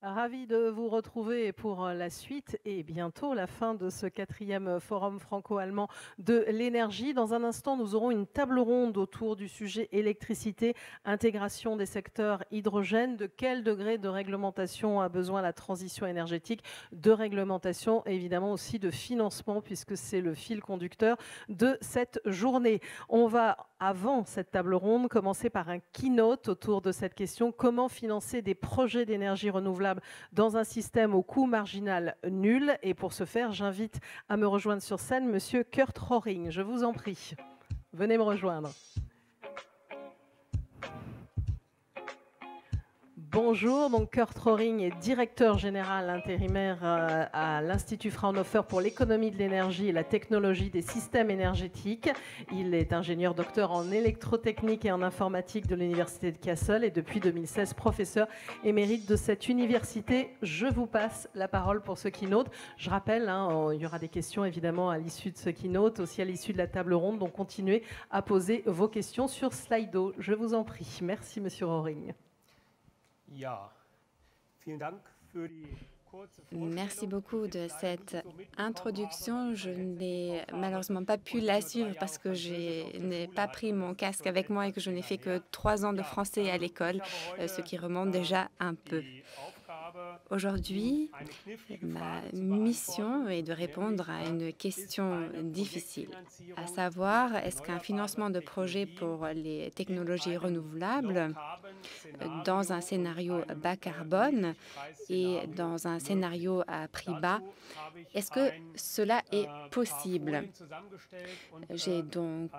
Ravi de vous retrouver pour la suite et bientôt la fin de ce quatrième forum franco-allemand de l'énergie. Dans un instant, nous aurons une table ronde autour du sujet électricité, intégration des secteurs hydrogène. De quel degré de réglementation a besoin la transition énergétique? De réglementation et évidemment aussi de financement puisque c'est le fil conducteur de cette journée. On va, avant cette table ronde, commencer par un keynote autour de cette question: comment financer des projets d'énergie renouvelable dans un système au coût marginal nul? Et pour ce faire, j'invite à me rejoindre sur scène Monsieur Kurt Rohring. Je vous en prie, venez me rejoindre. Bonjour, donc Kurt Rohring est directeur général intérimaire à l'Institut Fraunhofer pour l'économie de l'énergie et la technologie des systèmes énergétiques. Il est ingénieur docteur en électrotechnique et en informatique de l'Université de Kassel et depuis 2016 professeur émérite de cette université. Je vous passe la parole pour ce keynote. Je rappelle, il y aura des questions évidemment à l'issue de ce keynote, aussi à l'issue de la table ronde, donc continuez à poser vos questions sur Slido. Je vous en prie. Merci Monsieur Rohring. Merci beaucoup de cette introduction. Je n'ai malheureusement pas pu la suivre parce que je n'ai pas pris mon casque avec moi et que je n'ai fait que 3 ans de français à l'école, ce qui remonte déjà un peu. Aujourd'hui, ma mission est de répondre à une question difficile, à savoir, est-ce qu'un financement de projet pour les technologies renouvelables dans un scénario bas carbone et dans un scénario à prix bas, est-ce que cela est possible? J'ai donc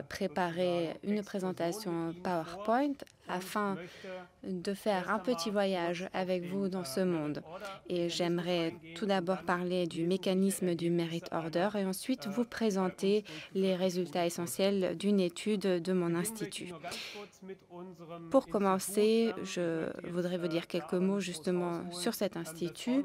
préparé une présentation PowerPoint afin de faire un petit voyage avec vous dans ce monde. Et j'aimerais tout d'abord parler du mécanisme du Merit Order et ensuite vous présenter les résultats essentiels d'une étude de mon institut. Pour commencer, je voudrais vous dire quelques mots justement sur cet institut,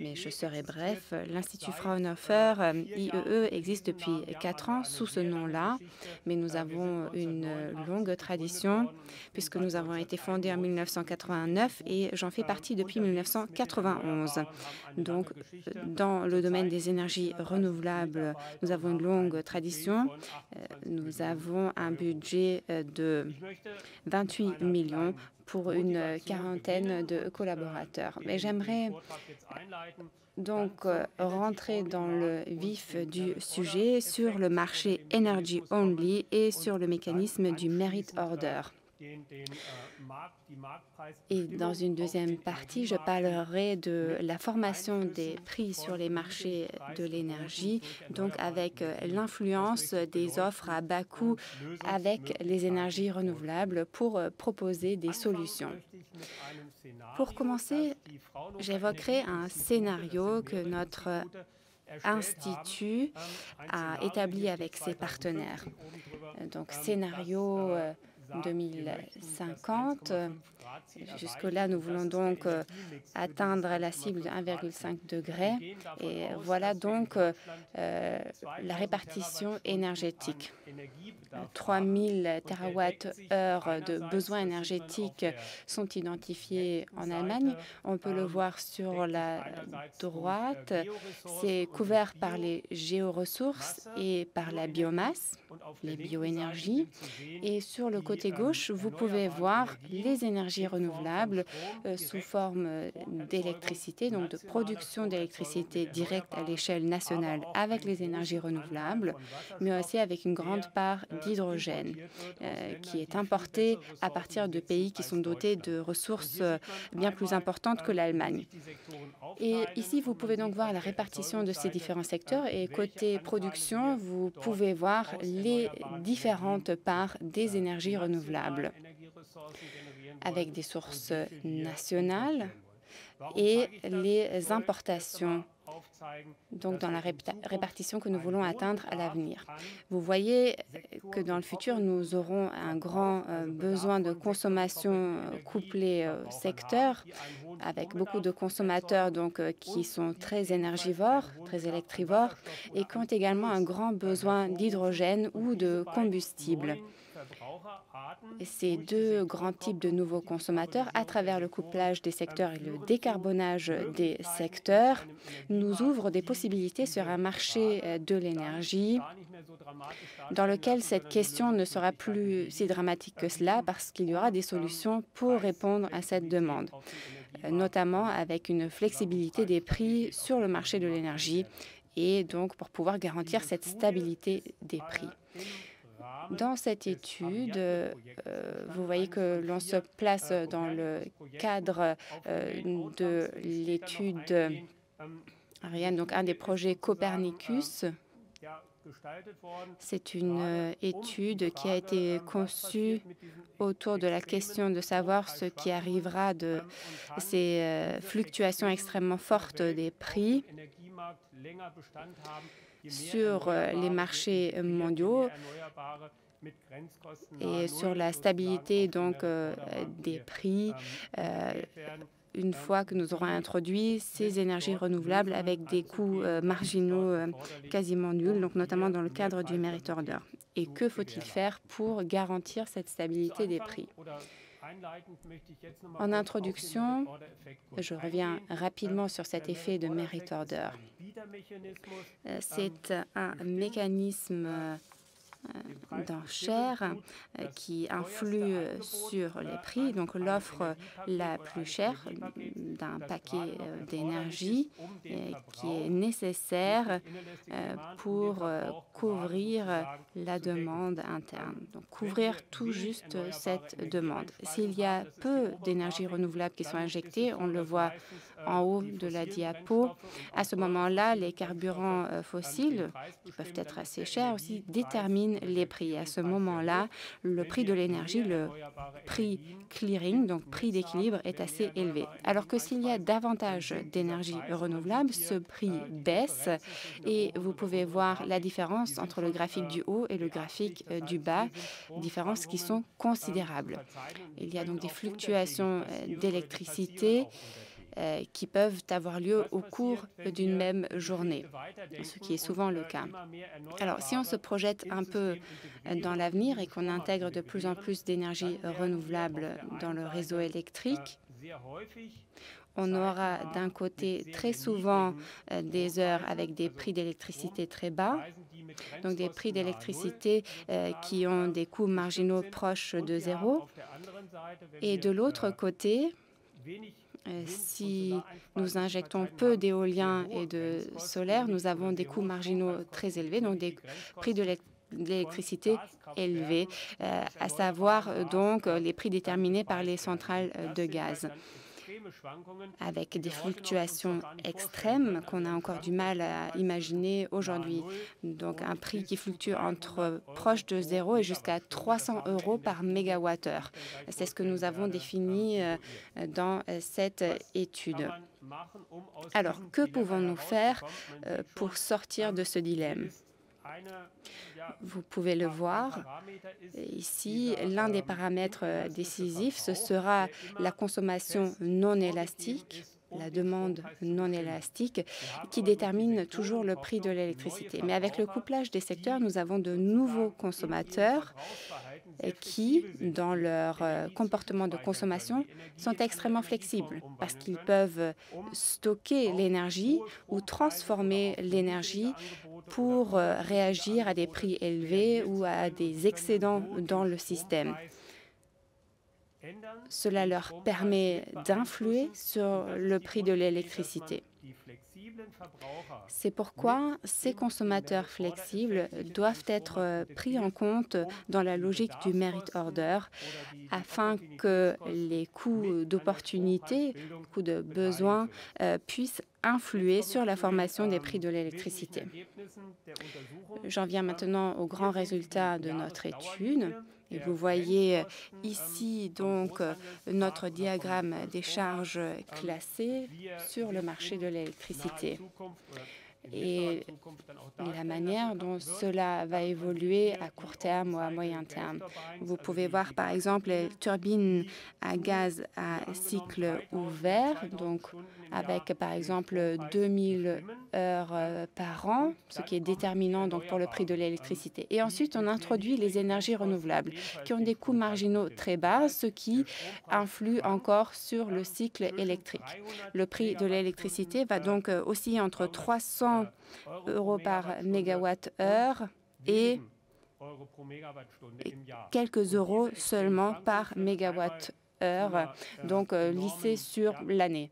mais je serai bref. L'Institut Fraunhofer, IEE, existe depuis 4 ans sous ce nom-là, mais nous avons une longue tradition puisque nous avons été fondés en 1989 et j'en fais partie depuis 1991. Donc, dans le domaine des énergies renouvelables, nous avons une longue tradition. Nous avons un budget de 28 millions pour une quarantaine de collaborateurs. Mais j'aimerais donc rentrer dans le vif du sujet sur le marché Energy Only et sur le mécanisme du Merit Order. Et dans une deuxième partie, je parlerai de la formation des prix sur les marchés de l'énergie, donc avec l'influence des offres à bas coût avec les énergies renouvelables pour proposer des solutions. Pour commencer, j'évoquerai un scénario que notre institut a établi avec ses partenaires. Donc, scénario 2050. Jusque-là, nous voulons donc atteindre la cible de 1,5 degré. Et voilà donc la répartition énergétique. 3000 TWh de besoins énergétiques sont identifiés en Allemagne. On peut le voir sur la droite. C'est couvert par les géoressources et par la biomasse, les bioénergies. Et sur le côté gauche, vous pouvez voir les énergies renouvelables sous forme d'électricité, donc de production d'électricité directe à l'échelle nationale avec les énergies renouvelables, mais aussi avec une grande part d'hydrogène qui est importé à partir de pays qui sont dotés de ressources bien plus importantes que l'Allemagne. Et ici, vous pouvez donc voir la répartition de ces différents secteurs et côté production, vous pouvez voir les différentes parts des énergies renouvelables avec des sources nationales et les importations, donc dans la répartition que nous voulons atteindre à l'avenir. Vous voyez que dans le futur, nous aurons un grand besoin de consommation couplé au secteur, avec beaucoup de consommateurs donc, qui sont très énergivores, très électrivores, et qui ont également un grand besoin d'hydrogène ou de combustible. Ces deux grands types de nouveaux consommateurs, à travers le couplage des secteurs et le décarbonage des secteurs, nous ouvrent des possibilités sur un marché de l'énergie dans lequel cette question ne sera plus si dramatique que cela parce qu'il y aura des solutions pour répondre à cette demande, notamment avec une flexibilité des prix sur le marché de l'énergie et donc pour pouvoir garantir cette stabilité des prix. Dans cette étude, vous voyez que l'on se place dans le cadre de l'étude Ariane, donc un des projets Copernicus. C'est une étude qui a été conçue autour de la question de savoir ce qui arrivera de ces fluctuations extrêmement fortes des prix sur les marchés mondiaux et sur la stabilité donc des prix une fois que nous aurons introduit ces énergies renouvelables avec des coûts marginaux quasiment nuls, donc notamment dans le cadre du Merit Order. Et que faut-il faire pour garantir cette stabilité des prix? En introduction, je reviens rapidement sur cet effet de Merit Order. C'est un mécanisme d'enchères qui influe sur les prix, donc l'offre la plus chère d'un paquet d'énergie qui est nécessaire pour couvrir la demande interne, donc couvrir tout juste cette demande. S'il y a peu d'énergie renouvelable qui sont injectées, on le voit en haut de la diapo, à ce moment-là, les carburants fossiles, qui peuvent être assez chers aussi, déterminent les prix. À ce moment-là, le prix de l'énergie, le prix clearing, donc prix d'équilibre, est assez élevé. Alors que s'il y a davantage d'énergie renouvelable, ce prix baisse et vous pouvez voir la différence entre le graphique du haut et le graphique du bas, différences qui sont considérables. Il y a donc des fluctuations d'électricité qui peuvent avoir lieu au cours d'une même journée, ce qui est souvent le cas. Alors, si on se projette un peu dans l'avenir et qu'on intègre de plus en plus d'énergie renouvelable dans le réseau électrique, on aura d'un côté très souvent des heures avec des prix d'électricité très bas, donc des prix d'électricité qui ont des coûts marginaux proches de zéro. Et de l'autre côté, si nous injectons peu d'éolien et de solaire, nous avons des coûts marginaux très élevés, donc des prix de l'électricité élevés, à savoir donc les prix déterminés par les centrales de gaz, avec des fluctuations extrêmes qu'on a encore du mal à imaginer aujourd'hui. Donc un prix qui fluctue entre proche de zéro et jusqu'à 300 € par mégawattheure. C'est ce que nous avons défini dans cette étude. Alors, que pouvons-nous faire pour sortir de ce dilemme ? Vous pouvez le voir ici, l'un des paramètres décisifs, ce sera la consommation non élastique, la demande non élastique, qui détermine toujours le prix de l'électricité. Mais avec le couplage des secteurs, nous avons de nouveaux consommateurs qui, dans leur comportement de consommation, sont extrêmement flexibles parce qu'ils peuvent stocker l'énergie ou transformer l'énergie pour réagir à des prix élevés ou à des excédents dans le système. Cela leur permet d'influer sur le prix de l'électricité. C'est pourquoi ces consommateurs flexibles doivent être pris en compte dans la logique du Merit Order afin que les coûts d'opportunité, coûts de besoin puissent influer sur la formation des prix de l'électricité. J'en viens maintenant aux grands résultats de notre étude. Et vous voyez ici donc notre diagramme des charges classées sur le marché de l'électricité et la manière dont cela va évoluer à court terme ou à moyen terme. Vous pouvez voir par exemple les turbines à gaz à cycle ouvert, donc avec par exemple 2000 heures par an, ce qui est déterminant donc pour le prix de l'électricité. Et ensuite, on introduit les énergies renouvelables qui ont des coûts marginaux très bas, ce qui influe encore sur le cycle électrique. Le prix de l'électricité va donc osciller entre 300 euros par mégawatt-heure et quelques euros seulement par mégawatt-heure, donc lissé sur l'année.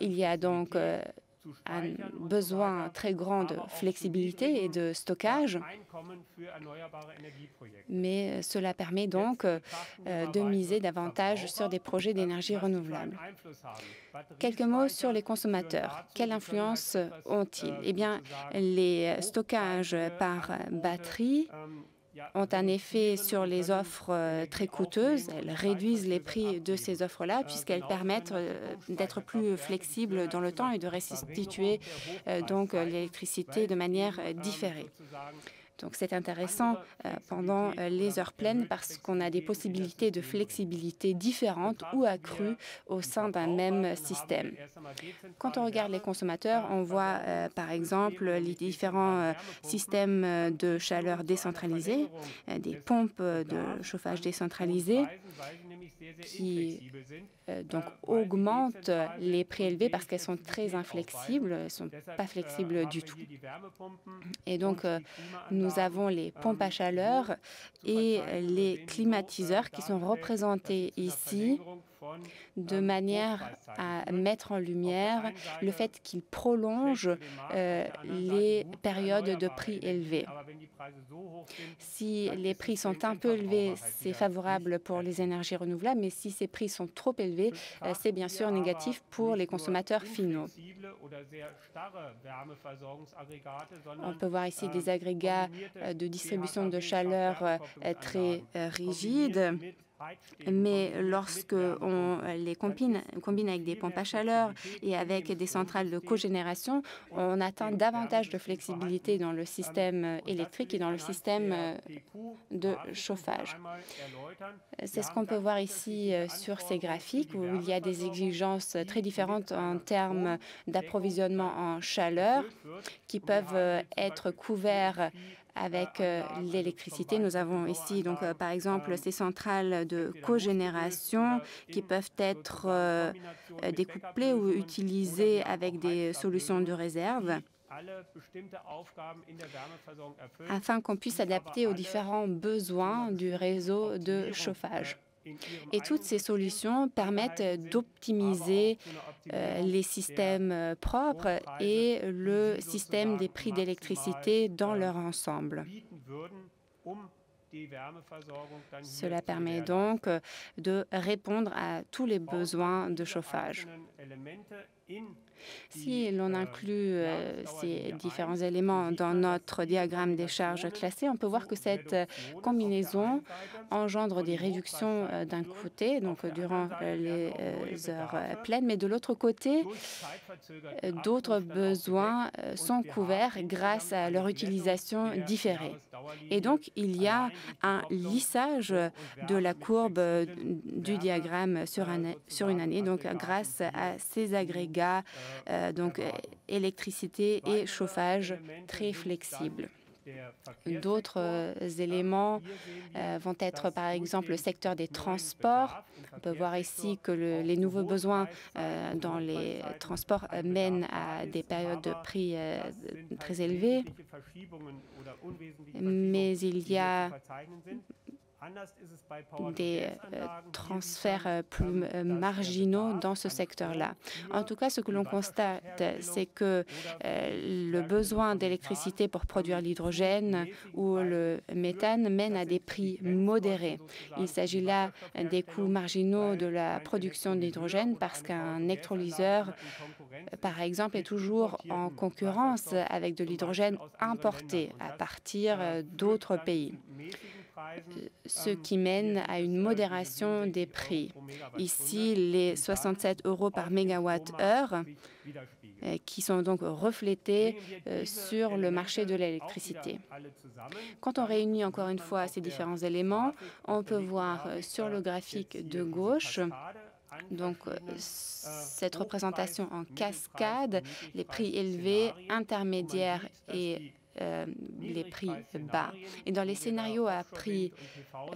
Il y a donc un besoin très grand de flexibilité et de stockage, mais cela permet donc de miser davantage sur des projets d'énergie renouvelable. Quelques mots sur les consommateurs. Quelle influence ont-ils? Eh bien, les stockages par batterie ont un effet sur les offres très coûteuses. Elles réduisent les prix de ces offres-là puisqu'elles permettent d'être plus flexibles dans le temps et de restituer donc l'électricité de manière différée. Donc c'est intéressant pendant les heures pleines parce qu'on a des possibilités de flexibilité différentes ou accrues au sein d'un même système. Quand on regarde les consommateurs, on voit par exemple les différents systèmes de chaleur décentralisés, des pompes de chauffage décentralisées qui donc augmentent les prix élevés parce qu'elles sont très inflexibles, elles ne sont pas flexibles du tout. Et donc, nous avons les pompes à chaleur et les climatiseurs qui sont représentés ici de manière à mettre en lumière le fait qu'ils prolongent les périodes de prix élevés. Si les prix sont un peu élevés, c'est favorable pour les énergies renouvelables, mais si ces prix sont trop élevés, c'est bien sûr négatif pour les consommateurs finaux. On peut voir ici des agrégats de distribution de chaleur très rigides. Mais lorsque on les combine avec des pompes à chaleur et avec des centrales de cogénération, on atteint davantage de flexibilité dans le système électrique et dans le système de chauffage. C'est ce qu'on peut voir ici sur ces graphiques où il y a des exigences très différentes en termes d'approvisionnement en chaleur qui peuvent être couverts avec l'électricité. Nous avons ici donc par exemple ces centrales de cogénération qui peuvent être découplées ou utilisées avec des solutions de réserve afin qu'on puisse s'adapter aux différents besoins du réseau de chauffage. Et toutes ces solutions permettent d'optimiser les systèmes propres et le système des prix d'électricité dans leur ensemble. Cela permet donc de répondre à tous les besoins de chauffage. Si l'on inclut ces différents éléments dans notre diagramme des charges classées, on peut voir que cette combinaison engendre des réductions d'un côté, donc durant les heures pleines, mais de l'autre côté, d'autres besoins sont couverts grâce à leur utilisation différée. Et donc, il y a un lissage de la courbe du diagramme sur une année, donc grâce à ces agrégats donc électricité et chauffage très flexibles. D'autres éléments vont être par exemple le secteur des transports. On peut voir ici que les nouveaux besoins dans les transports mènent à des périodes de prix très élevées, mais il y a des transferts plus marginaux dans ce secteur-là. En tout cas, ce que l'on constate, c'est que le besoin d'électricité pour produire l'hydrogène ou le méthane mène à des prix modérés. Il s'agit là des coûts marginaux de la production d'hydrogène parce qu'un électrolyseur, par exemple, est toujours en concurrence avec de l'hydrogène importé à partir d'autres pays, ce qui mène à une modération des prix. Ici, les 67 € par mégawatt-heure qui sont donc reflétés sur le marché de l'électricité. Quand on réunit encore une fois ces différents éléments, on peut voir sur le graphique de gauche Donc, cette représentation en cascade, les prix élevés, intermédiaires et les prix bas. Et dans les scénarios à prix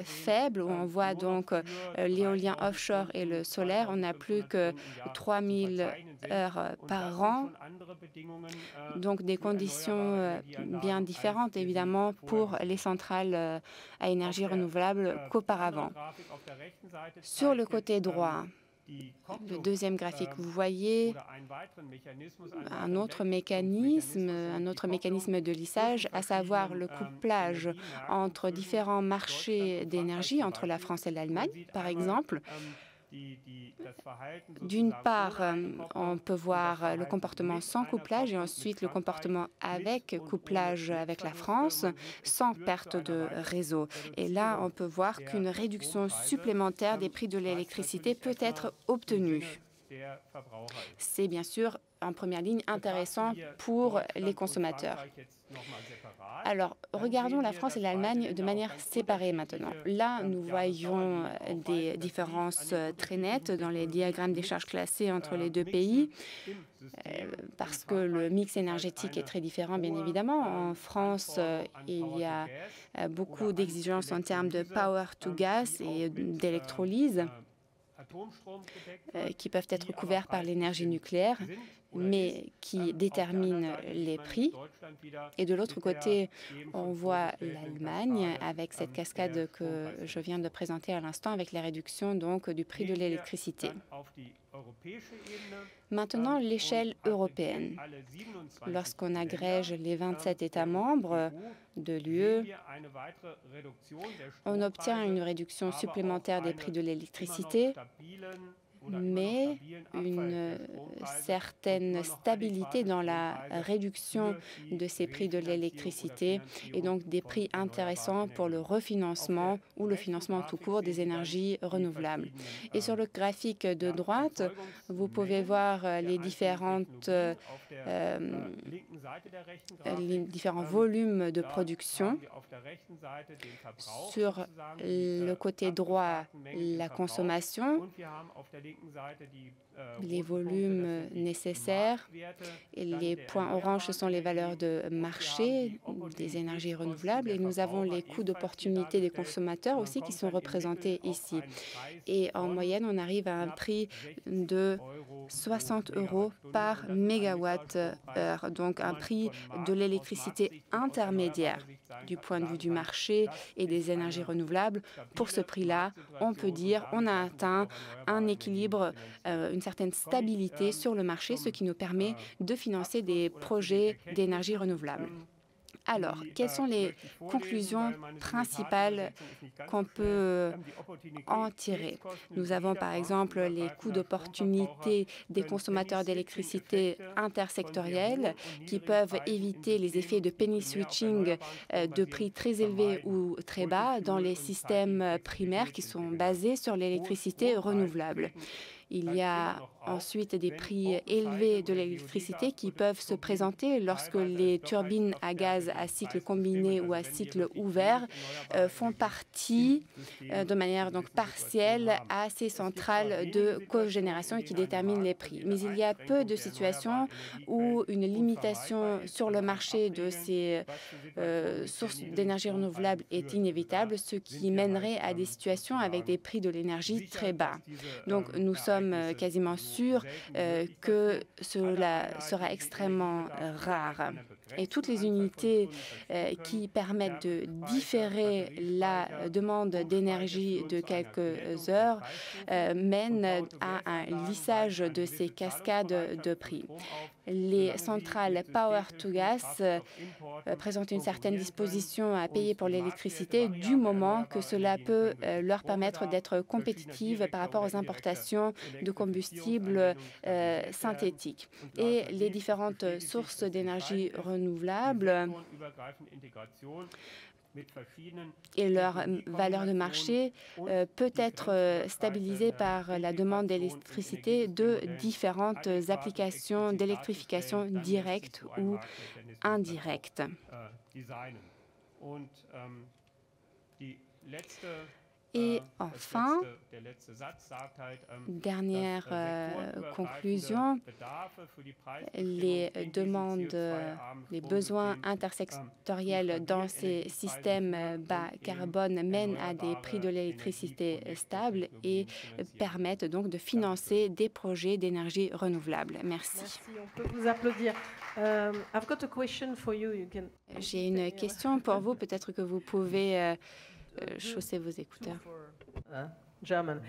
faible, où on voit donc l'éolien offshore et le solaire, on n'a plus que 3000 heures par an, donc des conditions bien différentes évidemment pour les centrales à énergie renouvelable qu'auparavant. Sur le côté droit, le deuxième graphique, vous voyez un autre mécanisme de lissage, à savoir le couplage entre différents marchés d'énergie, entre la France et l'Allemagne, par exemple. D'une part, on peut voir le comportement sans couplage et ensuite le comportement avec couplage avec la France, sans perte de réseau. Et là, on peut voir qu'une réduction supplémentaire des prix de l'électricité peut être obtenue. C'est bien sûr, en première ligne, intéressant pour les consommateurs. Alors, regardons la France et l'Allemagne de manière séparée maintenant. Là, nous voyons des différences très nettes dans les diagrammes des charges classées entre les deux pays, parce que le mix énergétique est très différent, bien évidemment. En France, il y a beaucoup d'exigences en termes de power to gas et d'électrolyse qui peuvent être couverts par l'énergie nucléaire, mais qui déterminent les prix. Et de l'autre côté, on voit l'Allemagne avec cette cascade que je viens de présenter à l'instant, avec la réduction donc du prix de l'électricité. Maintenant, l'échelle européenne. Lorsqu'on agrège les 27 États membres de l'UE, on obtient une réduction supplémentaire des prix de l'électricité, mais une certaine stabilité dans la réduction de ces prix de l'électricité et donc des prix intéressants pour le refinancement ou le financement tout court des énergies renouvelables. Et sur le graphique de droite, vous pouvez voir les différents volumes de production. Sur le côté droit, la consommation, les volumes nécessaires, et les points orange, ce sont les valeurs de marché des énergies renouvelables, et nous avons les coûts d'opportunité des consommateurs aussi qui sont représentés ici. Et en moyenne, on arrive à un prix de 60 € par mégawatt-heure, donc un prix de l'électricité intermédiaire du point de vue du marché et des énergies renouvelables. Pour ce prix-là, on peut dire qu'on a atteint un équilibre, une certaine stabilité sur le marché, ce qui nous permet de financer des projets d'énergie renouvelable. Alors, quelles sont les conclusions principales qu'on peut en tirer? Nous avons par exemple les coûts d'opportunité des consommateurs d'électricité intersectoriels qui peuvent éviter les effets de penny switching de prix très élevés ou très bas dans les systèmes primaires qui sont basés sur l'électricité renouvelable. Il y a ensuite des prix élevés de l'électricité qui peuvent se présenter lorsque les turbines à gaz à cycle combiné ou à cycle ouvert font partie de manière donc partielle à ces centrales de cogénération et qui déterminent les prix. Mais il y a peu de situations où une limitation sur le marché de ces sources d'énergie renouvelable est inévitable, ce qui mènerait à des situations avec des prix de l'énergie très bas. Donc nous sommes quasiment sûrs que cela sera extrêmement rare. Et toutes les unités qui permettent de différer la demande d'énergie de quelques heures mènent à un lissage de ces cascades de prix. Les centrales Power to Gas présentent une certaine disposition à payer pour l'électricité du moment que cela peut leur permettre d'être compétitives par rapport aux importations de combustibles synthétiques. Et les différentes sources d'énergie renouvelable et leur valeur de marché peut être stabilisée par la demande d'électricité de différentes applications d'électrification directe ou indirecte. Et enfin, dernière conclusion, les demandes, les besoins intersectoriels dans ces systèmes bas carbone mènent à des prix de l'électricité stables et permettent donc de financer des projets d'énergie renouvelable. Merci. Merci, on peut vous applaudir. I've got a question for you. J'ai une question pour vous. Peut-être que vous pouvez chausser vos écouteurs. German.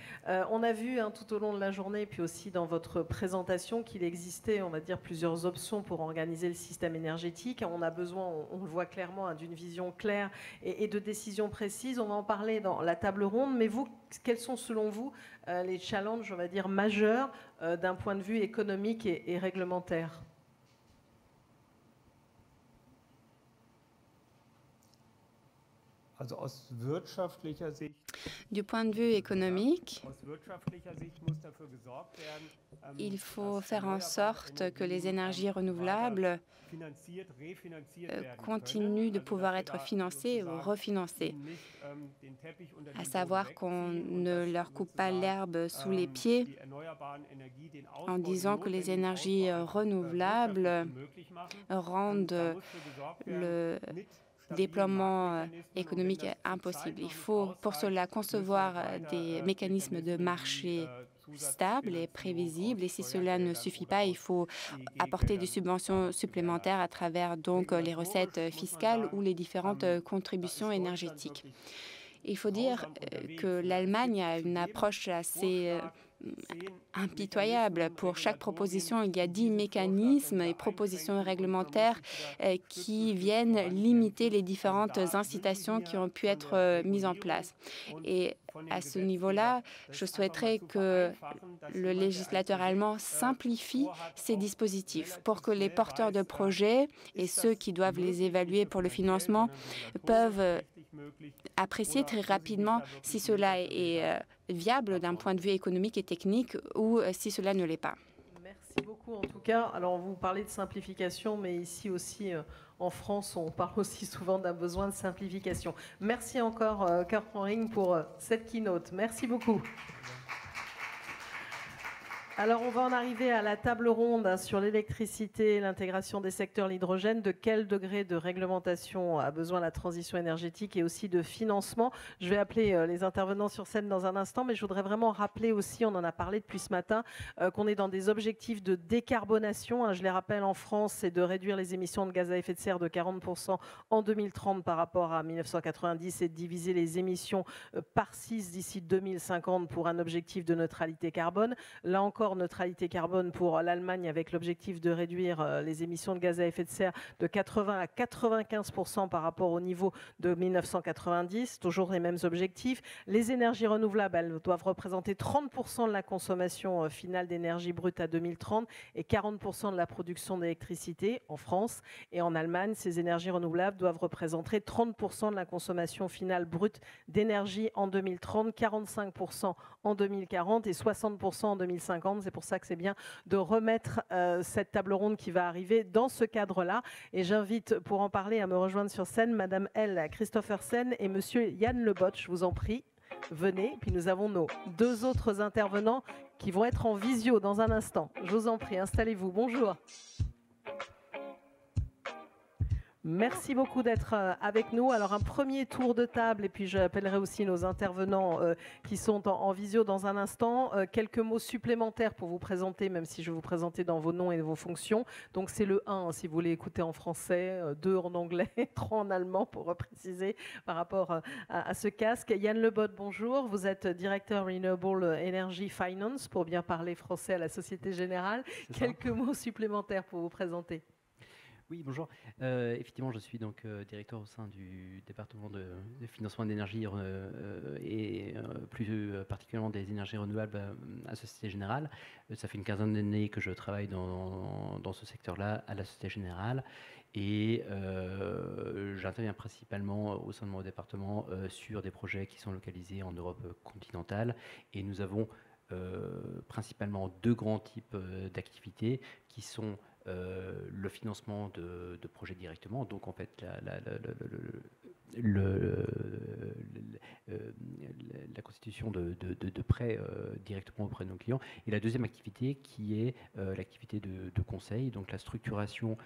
On a vu tout au long de la journée, puis aussi dans votre présentation, qu'il existait, on va dire, plusieurs options pour organiser le système énergétique. On a besoin, on le voit clairement, d'une vision claire et de décisions précises. On va en parler dans la table ronde. Mais vous, quels sont selon vous les challenges, on va dire, majeurs d'un point de vue économique et réglementaire ? Du point de vue économique, il faut faire en sorte que les énergies renouvelables continuent de pouvoir être financées ou refinancées, à savoir qu'on ne leur coupe pas l'herbe sous les pieds en disant que les énergies renouvelables rendent le déploiement économique impossible. Il faut pour cela concevoir des mécanismes de marché stables et prévisibles, et si cela ne suffit pas, il faut apporter des subventions supplémentaires à travers donc les recettes fiscales ou les différentes contributions énergétiques. Il faut dire que l'Allemagne a une approche assez impitoyable. Pour chaque proposition, il y a 10 mécanismes et propositions réglementaires qui viennent limiter les différentes incitations qui ont pu être mises en place. Et à ce niveau-là, je souhaiterais que le législateur allemand simplifie ces dispositifs pour que les porteurs de projets et ceux qui doivent les évaluer pour le financement peuvent apprécier très rapidement si cela est viable d'un point de vue économique et technique ou si cela ne l'est pas. Merci beaucoup en tout cas. Alors vous parlez de simplification, mais ici aussi en France, on parle aussi souvent d'un besoin de simplification. Merci encore Kurt Henring pour cette keynote. Merci beaucoup. Alors, on va en arriver à la table ronde sur l'électricité, l'intégration des secteurs, l'hydrogène. De quel degré de réglementation a besoin la transition énergétique et aussi de financement? Je vais appeler les intervenants sur scène dans un instant, mais je voudrais vraiment rappeler aussi, on en a parlé depuis ce matin, qu'on est dans des objectifs de décarbonation. Je les rappelle, en France, c'est de réduire les émissions de gaz à effet de serre de 40% en 2030 par rapport à 1990 et de diviser les émissions par 6 d'ici 2050 pour un objectif de neutralité carbone. Là encore, neutralité carbone pour l'Allemagne avec l'objectif de réduire les émissions de gaz à effet de serre de 80 à 95% par rapport au niveau de 1990, toujours les mêmes objectifs. Les énergies renouvelables, elles doivent représenter 30% de la consommation finale d'énergie brute à 2030 et 40% de la production d'électricité en France. Et en Allemagne, ces énergies renouvelables doivent représenter 30% de la consommation finale brute d'énergie en 2030, 45% en 2040 et 60% en 2050. C'est pour ça que c'est bien de remettre cette table ronde qui va arriver dans ce cadre-là. Et j'invite pour en parler à me rejoindre sur scène Madame Elle Christophersen et Monsieur Yann Lebot. Je vous en prie, venez. Puis nous avons nos deux autres intervenants qui vont être en visio dans un instant. Je vous en prie, installez-vous. Bonjour. Merci beaucoup d'être avec nous. Alors un premier tour de table et puis j'appellerai aussi nos intervenants qui sont en visio dans un instant. Quelques mots supplémentaires pour vous présenter, même si je vais vous présenter dans vos noms et vos fonctions. Donc c'est le 1 si vous voulez écouter en français, 2 en anglais, 3 en allemand pour préciser par rapport à ce casque. Yann Lebot, bonjour. Vous êtes directeur Renewable Energy Finance pour bien parler français à la Société Générale. Quelques mots supplémentaires pour vous présenter. Oui, bonjour. Effectivement, je suis donc directeur au sein du département de financement d'énergie et plus particulièrement des énergies renouvelables à Société Générale. Ça fait une quinzaine d'années que je travaille dans ce secteur-là à la Société Générale et j'interviens principalement au sein de mon département sur des projets qui sont localisés en Europe continentale et nous avons principalement deux grands types d'activités qui sont le financement de projets directement, donc en fait la constitution de prêts directement auprès de nos clients. Et la deuxième activité qui est l'activité de conseil, donc la structuration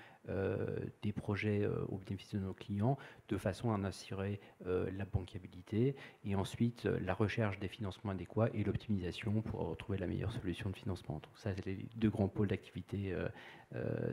des projets au bénéfice de nos clients de façon à en assurer la bancabilité et ensuite la recherche des financements adéquats et l'optimisation pour trouver la meilleure solution de financement. Donc ça, c'est les deux grands pôles d'activité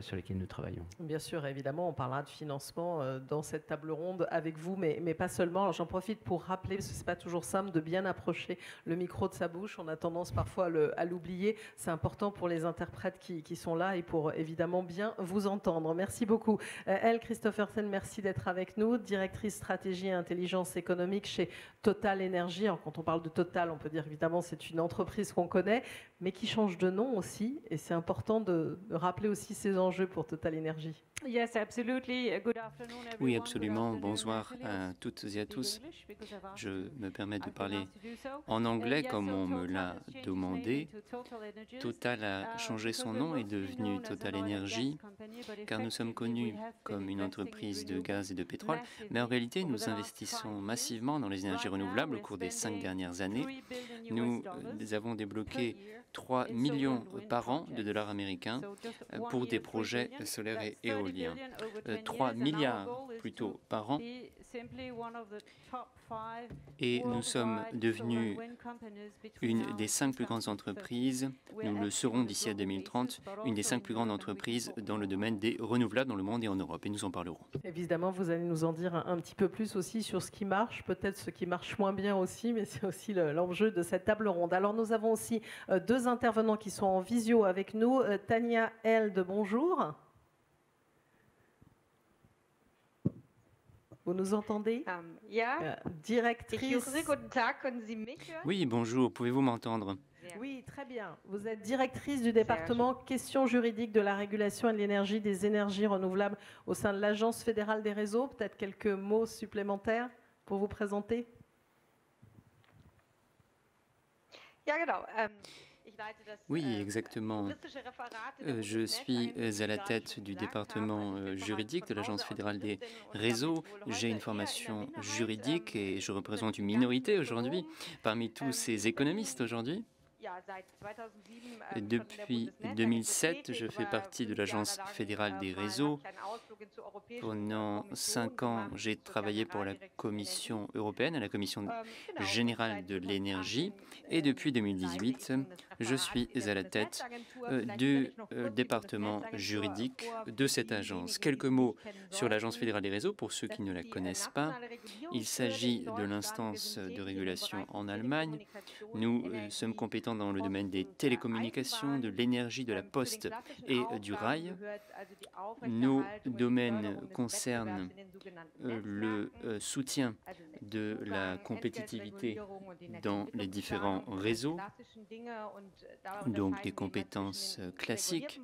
sur lesquels nous travaillons. Bien sûr, évidemment, on parlera de financement dans cette table ronde avec vous, mais pas seulement. J'en profite pour rappeler, parce que ce n'est pas toujours simple de bien approcher le micro de sa bouche. On a tendance parfois à l'oublier. C'est important pour les interprètes qui sont là et pour évidemment bien vous entendre. Merci beaucoup. Elle, Christophersen, merci d'être avec nous, directrice stratégie et intelligence économique chez Total Energy. Alors, quand on parle de Total, on peut dire évidemment c'est une entreprise qu'on connaît, mais qui change de nom aussi. Et c'est important de rappeler aussi ces enjeux pour Total Energy. Oui, absolument. Bonsoir à toutes et à tous. Je me permets de parler en anglais comme on me l'a demandé. Total a changé son nom et est devenu Total Energy, car nous sommes connus comme une entreprise de gaz et de pétrole, mais en réalité, nous investissons massivement dans les énergies renouvelables au cours des 5 dernières années. Nous avons débloqué 3 millions par an de dollars américains pour des projets solaires et éoliens. 3 milliards plutôt par an. Et nous sommes devenus une des 5 plus grandes entreprises, nous le serons d'ici à 2030, une des 5 plus grandes entreprises dans le domaine des renouvelables dans le monde et en Europe, et nous en parlerons. Évidemment, vous allez nous en dire un petit peu plus aussi sur ce qui marche, peut-être ce qui marche moins bien aussi, mais c'est aussi l'enjeu de cette table ronde. Alors nous avons aussi deux intervenants qui sont en visio avec nous. Tania Held, bonjour. Vous nous entendez? Directrice. Oui, bonjour, pouvez-vous m'entendre? Oui, très bien. Vous êtes directrice du département questions juridiques de la régulation et de l'énergie des énergies renouvelables au sein de l'Agence fédérale des réseaux. Peut-être quelques mots supplémentaires pour vous présenter? Oui, exactement. Je suis à la tête du département juridique de l'Agence fédérale des réseaux. J'ai une formation juridique et je représente une minorité aujourd'hui parmi tous ces économistes aujourd'hui. Depuis 2007, je fais partie de l'Agence fédérale des réseaux. Pendant 5 ans, j'ai travaillé pour la Commission européenne, à la Commission générale de l'énergie. Et depuis 2018, je suis à la tête du département juridique de cette agence. Quelques mots sur l'Agence fédérale des réseaux, pour ceux qui ne la connaissent pas. Il s'agit de l'instance de régulation en Allemagne. Nous sommes compétents dans le domaine des télécommunications, de l'énergie, de la poste et du rail. Nos domaines concernent le soutien de la compétitivité dans les différents réseaux, donc des compétences classiques.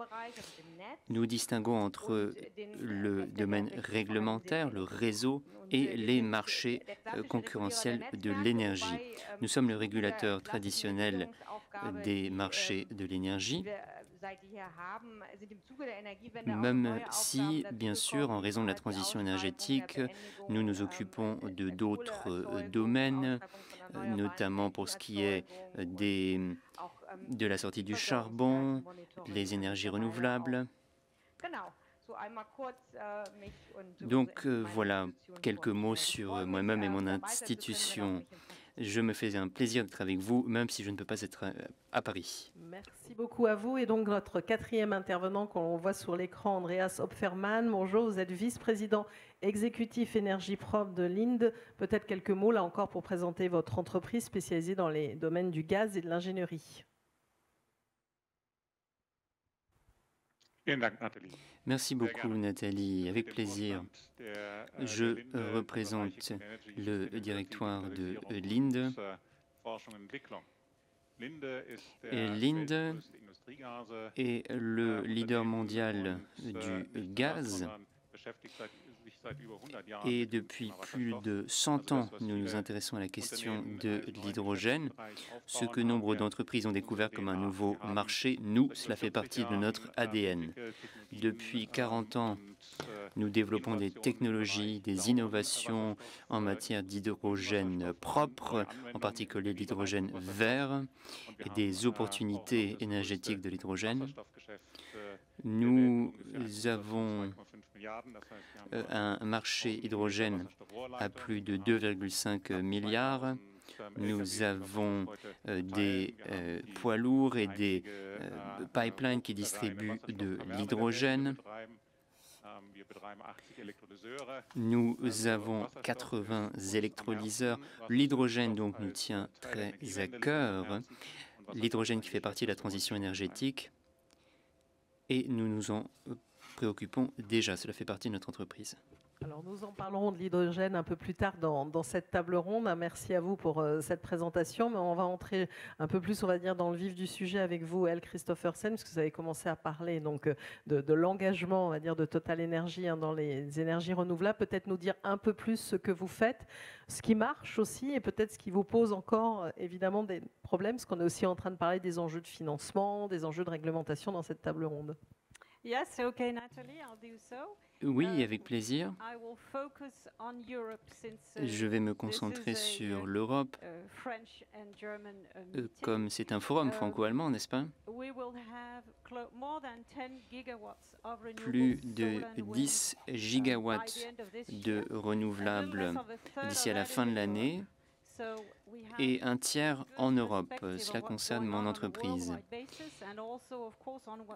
Nous distinguons entre le domaine réglementaire, le réseau, et les marchés concurrentiels de l'énergie. Nous sommes le régulateur traditionnel des marchés de l'énergie, même si, bien sûr, en raison de la transition énergétique, nous nous occupons de d'autres domaines, notamment pour ce qui est de la sortie du charbon, les énergies renouvelables. Donc voilà, quelques mots sur moi-même et mon institution. Je me fais un plaisir d'être avec vous, même si je ne peux pas être à Paris. Merci beaucoup à vous. Et donc notre quatrième intervenant qu'on voit sur l'écran, Andreas Opfermann. Bonjour, vous êtes vice-président exécutif énergie propre de Linde. Peut-être quelques mots là encore pour présenter votre entreprise spécialisée dans les domaines du gaz et de l'ingénierie. Merci beaucoup, Nathalie. Avec plaisir. Je représente le directoire de Linde. Linde est le leader mondial du gaz. Et depuis plus de 100 ans, nous nous intéressons à la question de l'hydrogène. Ce que nombre d'entreprises ont découvert comme un nouveau marché, nous, cela fait partie de notre ADN. Depuis 40 ans, Nous développons des technologies, des innovations en matière d'hydrogène propre, en particulier l'hydrogène vert, et des opportunités énergétiques de l'hydrogène. Nous avons un marché hydrogène à plus de 2,5 milliards. Nous avons des poids lourds et des pipelines qui distribuent de l'hydrogène. Nous avons 80 électrolyseurs. L'hydrogène donc nous tient très à cœur. L'hydrogène qui fait partie de la transition énergétique. Et nous nous en préoccupons déjà. Cela fait partie de notre entreprise. Alors nous en parlerons de l'hydrogène un peu plus tard dans cette table ronde. Merci à vous pour cette présentation, mais on va entrer un peu plus, on va dire, dans le vif du sujet avec vous, Elle Christophersen, puisque vous avez commencé à parler donc de l'engagement, on va dire, de Total Energy dans les énergies renouvelables. Peut-être nous dire un peu plus ce que vous faites, ce qui marche aussi, et peut-être ce qui vous pose encore évidemment des problèmes, parce qu'on est aussi en train de parler des enjeux de financement, des enjeux de réglementation dans cette table ronde. Yes, okay, Nathalie, I'll do so. Oui, avec plaisir. Je vais me concentrer sur l'Europe, comme c'est un forum franco-allemand, n'est-ce pas? Plus de 10 gigawatts de renouvelables d'ici à la fin de l'année et un tiers en Europe. Cela concerne mon entreprise.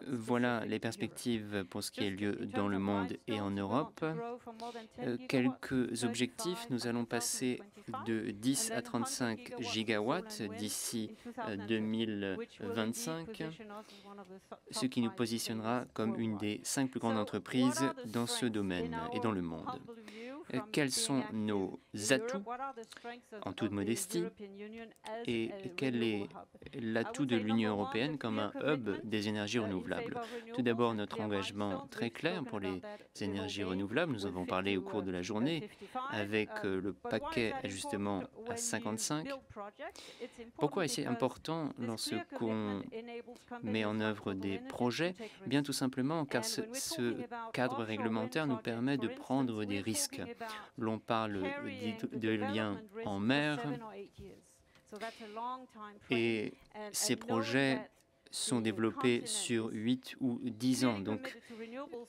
Voilà les perspectives pour ce qui a lieu dans le monde et en Europe. Quelques objectifs. Nous allons passer de 10 à 35 gigawatts d'ici 2025, ce qui nous positionnera comme une des 5 plus grandes entreprises dans ce domaine et dans le monde. Quels sont nos atouts, en toute modestie, et quel est l'atout de l'Union européenne comme un hub des énergies renouvelables? Tout d'abord, notre engagement très clair pour les énergies renouvelables. Nous avons parlé au cours de la journée avec le paquet ajustement à 55. Pourquoi est-ce important lorsqu'on met en œuvre des projets? Bien tout simplement car ce cadre réglementaire nous permet de prendre des risques. L'on parle d'éolien en mer et ces projets sont développés sur 8 ou 10 ans. Donc,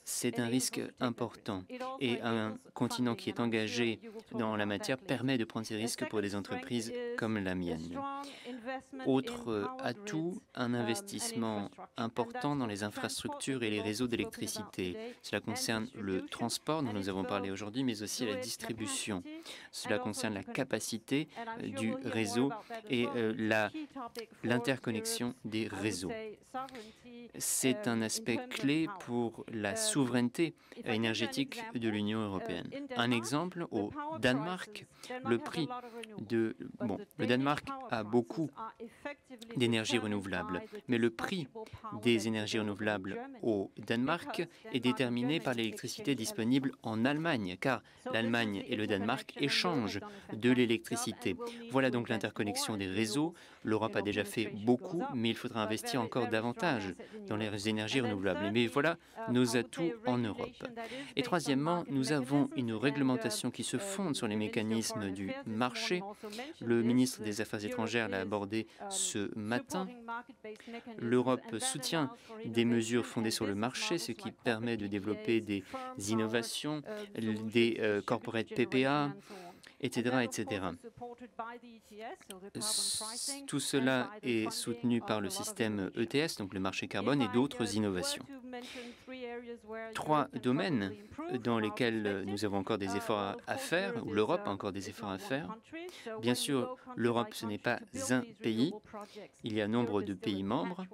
c'est un risque important. Et un continent qui est engagé dans la matière permet de prendre ces risques pour des entreprises comme la mienne. Autre atout, un investissement important dans les infrastructures et les réseaux d'électricité. Cela concerne le transport, dont nous avons parlé aujourd'hui, mais aussi la distribution. Cela concerne la capacité du réseau et l'interconnexion des réseaux. C'est un aspect clé pour la souveraineté énergétique de l'Union européenne. Un exemple, au Danemark, le Danemark a beaucoup d'énergie renouvelable, mais le prix des énergies renouvelables au Danemark est déterminé par l'électricité disponible en Allemagne, car l'Allemagne et le Danemark échangent de l'électricité. Voilà donc l'interconnexion des réseaux. L'Europe a déjà fait beaucoup, mais il faudra investir encore davantage dans les énergies renouvelables. Mais voilà nos atouts en Europe. Et troisièmement, nous avons une réglementation qui se fonde sur les mécanismes du marché. Le ministre des Affaires étrangères l'a abordé ce matin. L'Europe soutient des mesures fondées sur le marché, ce qui permet de développer des innovations, des corporate PPA, etc., etc. Tout cela est soutenu par le système ETS, donc le marché carbone, et d'autres innovations. 3 domaines dans lesquels nous avons encore des efforts à faire, où l'Europe a encore des efforts à faire. Bien sûr, l'Europe, ce n'est pas un pays. Il y a nombre de pays membres.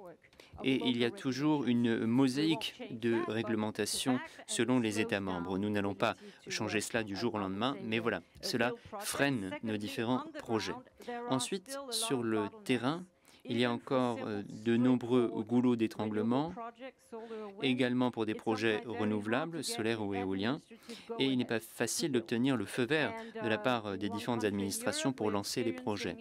Et il y a toujours une mosaïque de réglementation selon les États membres. Nous n'allons pas changer cela du jour au lendemain, mais voilà, cela freine nos différents projets. Ensuite, sur le terrain, il y a encore de nombreux goulots d'étranglement, également pour des projets renouvelables, solaires ou éoliens, et il n'est pas facile d'obtenir le feu vert de la part des différentes administrations pour lancer les projets.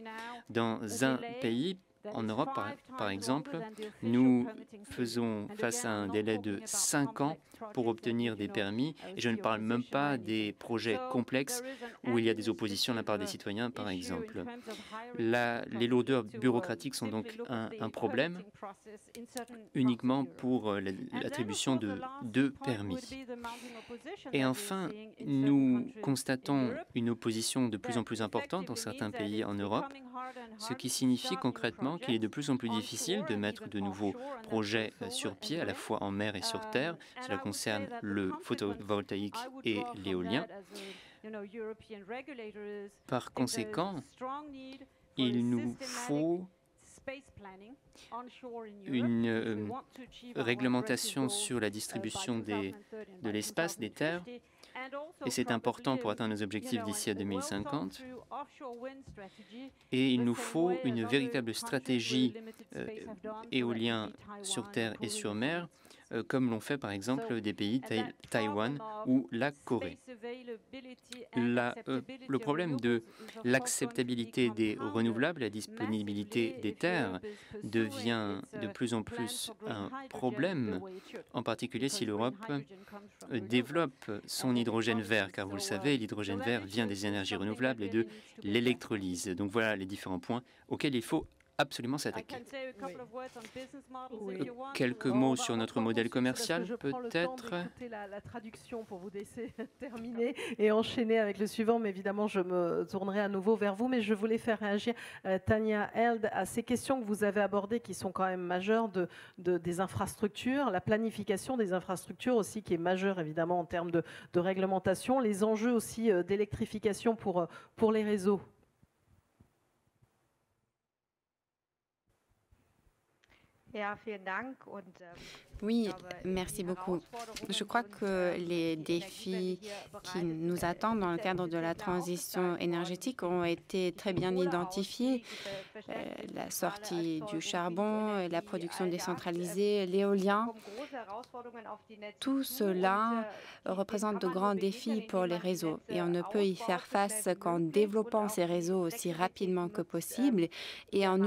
Dans un pays, En Europe, par exemple, nous faisons face à un délai de 5 ans pour obtenir des permis. Et je ne parle même pas des projets complexes où il y a des oppositions de la part des citoyens, par exemple. Les lourdeurs bureaucratiques sont donc un problème uniquement pour l'attribution de permis. Et enfin, nous constatons une opposition de plus en plus importante dans certains pays en Europe, ce qui signifie concrètement qu'il est de plus en plus difficile de mettre de nouveaux projets sur pied, à la fois en mer et sur terre. Cela concerne le photovoltaïque et l'éolien. Par conséquent, il nous faut une réglementation sur la distribution de l'espace, des terres, et c'est important pour atteindre nos objectifs d'ici à 2050. Et il nous faut une véritable stratégie éolien sur terre et sur mer, comme l'ont fait par exemple des pays Taïwan ou la Corée. Le problème de l'acceptabilité des renouvelables, la disponibilité des terres, devient de plus en plus un problème, en particulier si l'Europe développe son hydrogène vert, car vous le savez, l'hydrogène vert vient des énergies renouvelables et de l'électrolyse. Donc voilà les différents points auxquels il faut absolument s'attaquer. Quelques mots sur notre modèle commercial, peut-être. La traduction pour vous laisser terminer et enchaîner avec le suivant, mais évidemment, je me tournerai à nouveau vers vous. Mais je voulais faire réagir Tania Held à ces questions que vous avez abordées, qui sont quand même majeures, des infrastructures, la planification des infrastructures aussi, qui est majeure évidemment en termes de réglementation, les enjeux aussi d'électrification pour les réseaux. Oui, merci beaucoup. Je crois que les défis qui nous attendent dans le cadre de la transition énergétique ont été très bien identifiés. La sortie du charbon, la production décentralisée, l'éolien, tout cela représente de grands défis pour les réseaux. Et on ne peut y faire face qu'en développant ces réseaux aussi rapidement que possible et en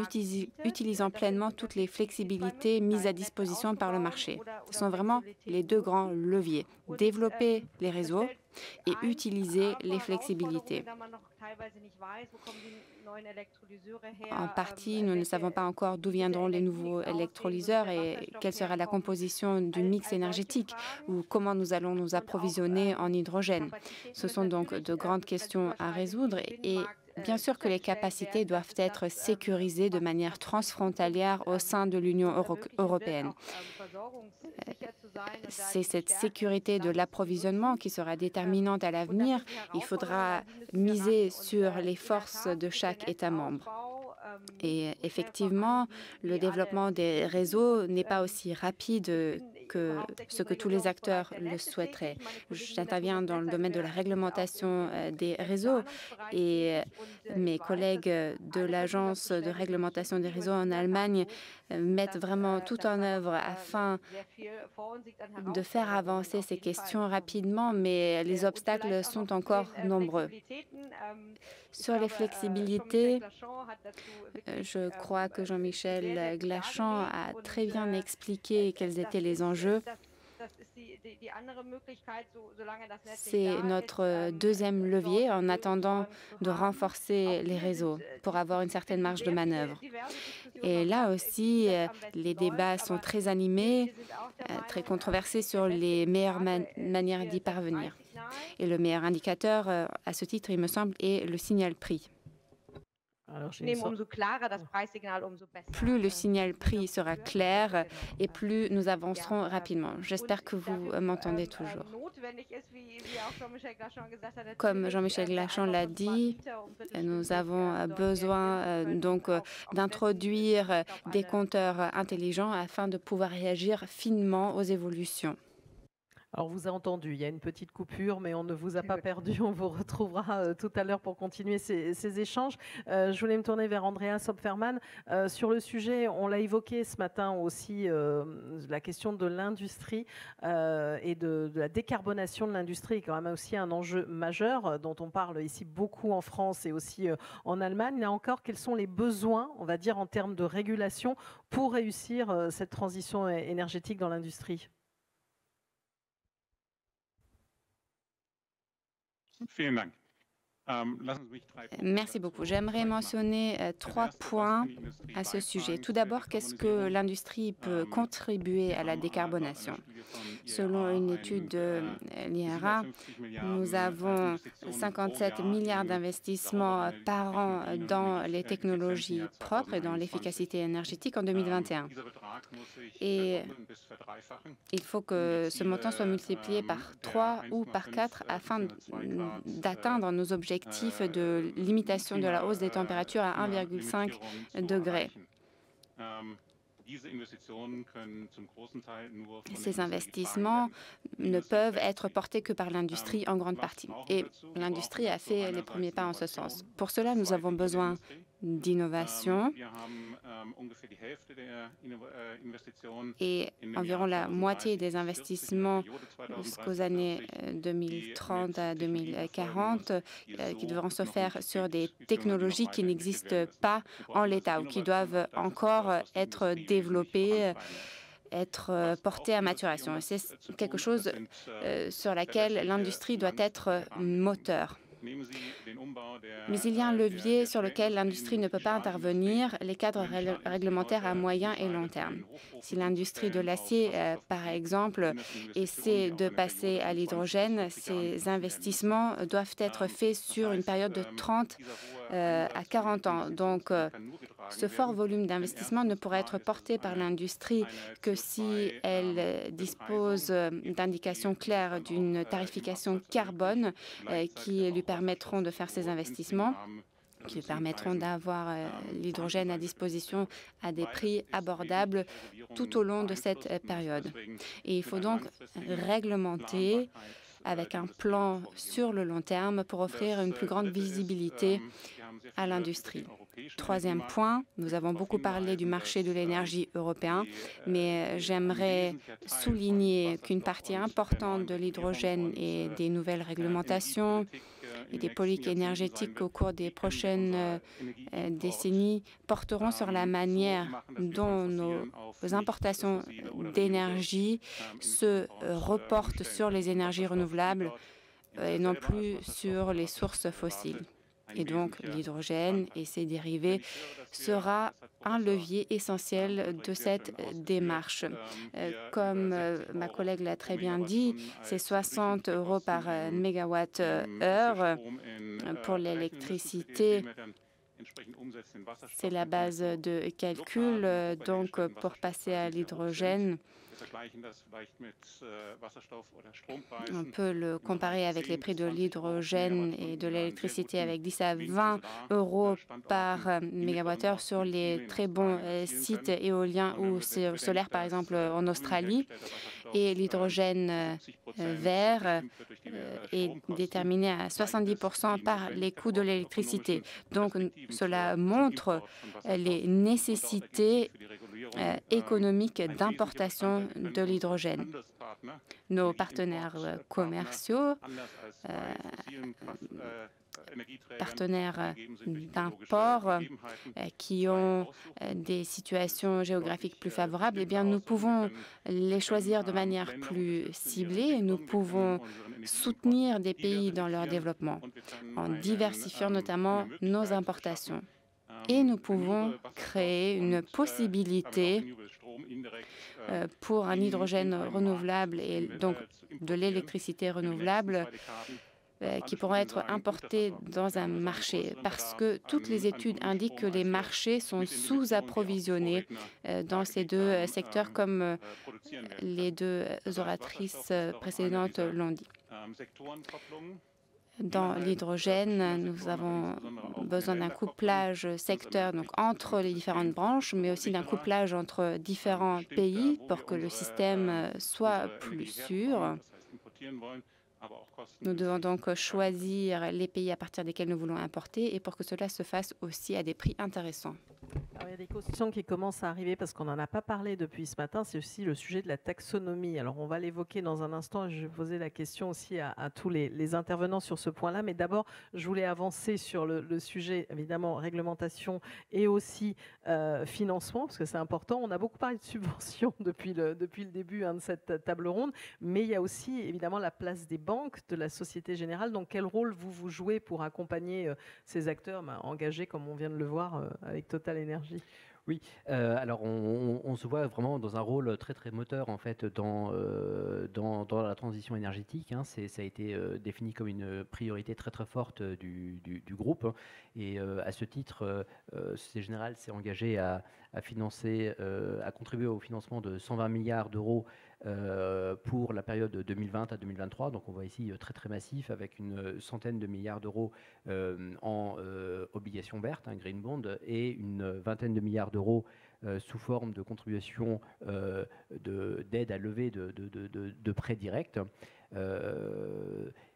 utilisant pleinement toutes les flexibilités mises à disposition par le marché. Ce sont vraiment les deux grands leviers, développer les réseaux et utiliser les flexibilités. En partie, nous ne savons pas encore d'où viendront les nouveaux électrolyseurs et quelle sera la composition du mix énergétique ou comment nous allons nous approvisionner en hydrogène. Ce sont donc de grandes questions à résoudre et bien sûr que les capacités doivent être sécurisées de manière transfrontalière au sein de l'Union européenne. C'est cette sécurité de l'approvisionnement qui sera déterminante à l'avenir. Il faudra miser sur les forces de chaque État membre. Et effectivement, le développement des réseaux n'est pas aussi rapide que ce que tous les acteurs le souhaiteraient. J'interviens dans le domaine de la réglementation des réseaux et mes collègues de l'Agence de réglementation des réseaux en Allemagne mettent vraiment tout en œuvre afin de faire avancer ces questions rapidement, mais les obstacles sont encore nombreux. Sur les flexibilités, je crois que Jean-Michel Glachant a très bien expliqué quels étaient les enjeux. C'est notre deuxième levier en attendant de renforcer les réseaux pour avoir une certaine marge de manœuvre. Et là aussi, les débats sont très animés, très controversés sur les meilleures manières d'y parvenir. Et le meilleur indicateur, à ce titre, il me semble, est le signal prix. Plus le signal prix sera clair et plus nous avancerons rapidement. J'espère que vous m'entendez toujours. Comme Jean-Michel Glachant l'a dit, nous avons besoin donc d'introduire des compteurs intelligents afin de pouvoir réagir finement aux évolutions. Alors, on vous a entendu, il y a une petite coupure, mais on ne vous a pas perdu. On vous retrouvera tout à l'heure pour continuer ces échanges. Je voulais me tourner vers Andrea Sopferman. Sur le sujet, on l'a évoqué ce matin aussi, la question de l'industrie et de la décarbonation de l'industrie est quand même aussi un enjeu majeur dont on parle ici beaucoup en France et aussi en Allemagne. Là encore, quels sont les besoins, on va dire, en termes de régulation pour réussir cette transition énergétique dans l'industrie ? Merci beaucoup. J'aimerais mentionner 3 points à ce sujet. Tout d'abord, qu'est-ce que l'industrie peut contribuer à la décarbonation? Selon une étude de l'IRA, nous avons 57 milliards d'investissements par an dans les technologies propres et dans l'efficacité énergétique en 2021. Et il faut que ce montant soit multiplié par 3 ou par 4 afin d'atteindre nos objectifs de limitation de la hausse des températures à 1,5 degré. Ces investissements ne peuvent être portés que par l'industrie en grande partie. Et l'industrie a fait les premiers pas en ce sens. Pour cela, nous avons besoin d'innovation et environ la moitié des investissements jusqu'aux années 2030 à 2040 qui devront se faire sur des technologies qui n'existent pas en l'état ou qui doivent encore être développées, être portées à maturation. C'est quelque chose sur laquelle l'industrie doit être moteur. Mais il y a un levier sur lequel l'industrie ne peut pas intervenir, les cadres réglementaires à moyen et long terme. Si l'industrie de l'acier, par exemple, essaie de passer à l'hydrogène, ces investissements doivent être faits sur une période de 30 à 40 ans. Donc, ce fort volume d'investissement ne pourra être porté par l'industrie que si elle dispose d'indications claires d'une tarification carbone qui lui permettront de faire ces investissements, qui lui permettront d'avoir l'hydrogène à disposition à des prix abordables tout au long de cette période. Et il faut donc réglementer avec un plan sur le long terme pour offrir une plus grande visibilité à l'industrie. Troisième point, nous avons beaucoup parlé du marché de l'énergie européen, mais j'aimerais souligner qu'une partie importante de l'hydrogène et des nouvelles réglementations et des politiques énergétiques au cours des prochaines décennies porteront sur la manière dont nos importations d'énergie se reportent sur les énergies renouvelables et non plus sur les sources fossiles. Et donc, l'hydrogène et ses dérivés sera un levier essentiel de cette démarche. Comme ma collègue l'a très bien dit, c'est 60 € par mégawatt-heure pour l'électricité. C'est la base de calcul. Donc, pour passer à l'hydrogène, on peut le comparer avec les prix de l'hydrogène et de l'électricité avec 10 à 20 € par mégawattheure sur les très bons sites éoliens ou solaires, par exemple en Australie. Et l'hydrogène vert est déterminé à 70% par les coûts de l'électricité. Donc, cela montre les nécessités économiques d'importation de l'hydrogène. Nos partenaires commerciaux, partenaires d'import qui ont des situations géographiques plus favorables, eh bien, nous pouvons les choisir de manière plus ciblée et nous pouvons soutenir des pays dans leur développement en diversifiant notamment nos importations. Et nous pouvons créer une possibilité pour un hydrogène renouvelable et donc de l'électricité renouvelable qui pourront être importés dans un marché parce que toutes les études indiquent que les marchés sont sous-approvisionnés dans ces deux secteurs comme les deux oratrices précédentes l'ont dit. Dans l'hydrogène, nous avons besoin d'un couplage secteur donc entre les différentes branches, mais aussi d'un couplage entre différents pays pour que le système soit plus sûr. Nous devons donc choisir les pays à partir desquels nous voulons importer et pour que cela se fasse aussi à des prix intéressants. Alors, il y a des questions qui commencent à arriver parce qu'on n'en a pas parlé depuis ce matin. C'est aussi le sujet de la taxonomie. Alors, on va l'évoquer dans un instant. Je vais poser la question aussi à tous les intervenants sur ce point-là. Mais d'abord, je voulais avancer sur le sujet, évidemment, réglementation et aussi financement, parce que c'est important. On a beaucoup parlé de subventions depuis le début de cette table ronde. Mais il y a aussi, évidemment, la place des banques, de la Société Générale. Donc, quel rôle vous jouez pour accompagner ces acteurs engagés, comme on vient de le voir, avec Total Énergie? Oui, alors on se voit vraiment dans un rôle très très moteur en fait dans la transition énergétique. Hein. Ça a été défini comme une priorité très très forte du groupe. Hein. Et à ce titre, Société Générale s'est engagée à contribuer au financement de 120 milliards d'euros pour la période de 2020 à 2023. Donc on voit ici très très massif avec une centaine de milliards d'euros en obligations vertes, hein, green bond, et une vingtaine de milliards d'euros sous forme de contributions d'aide à lever de prêts directs.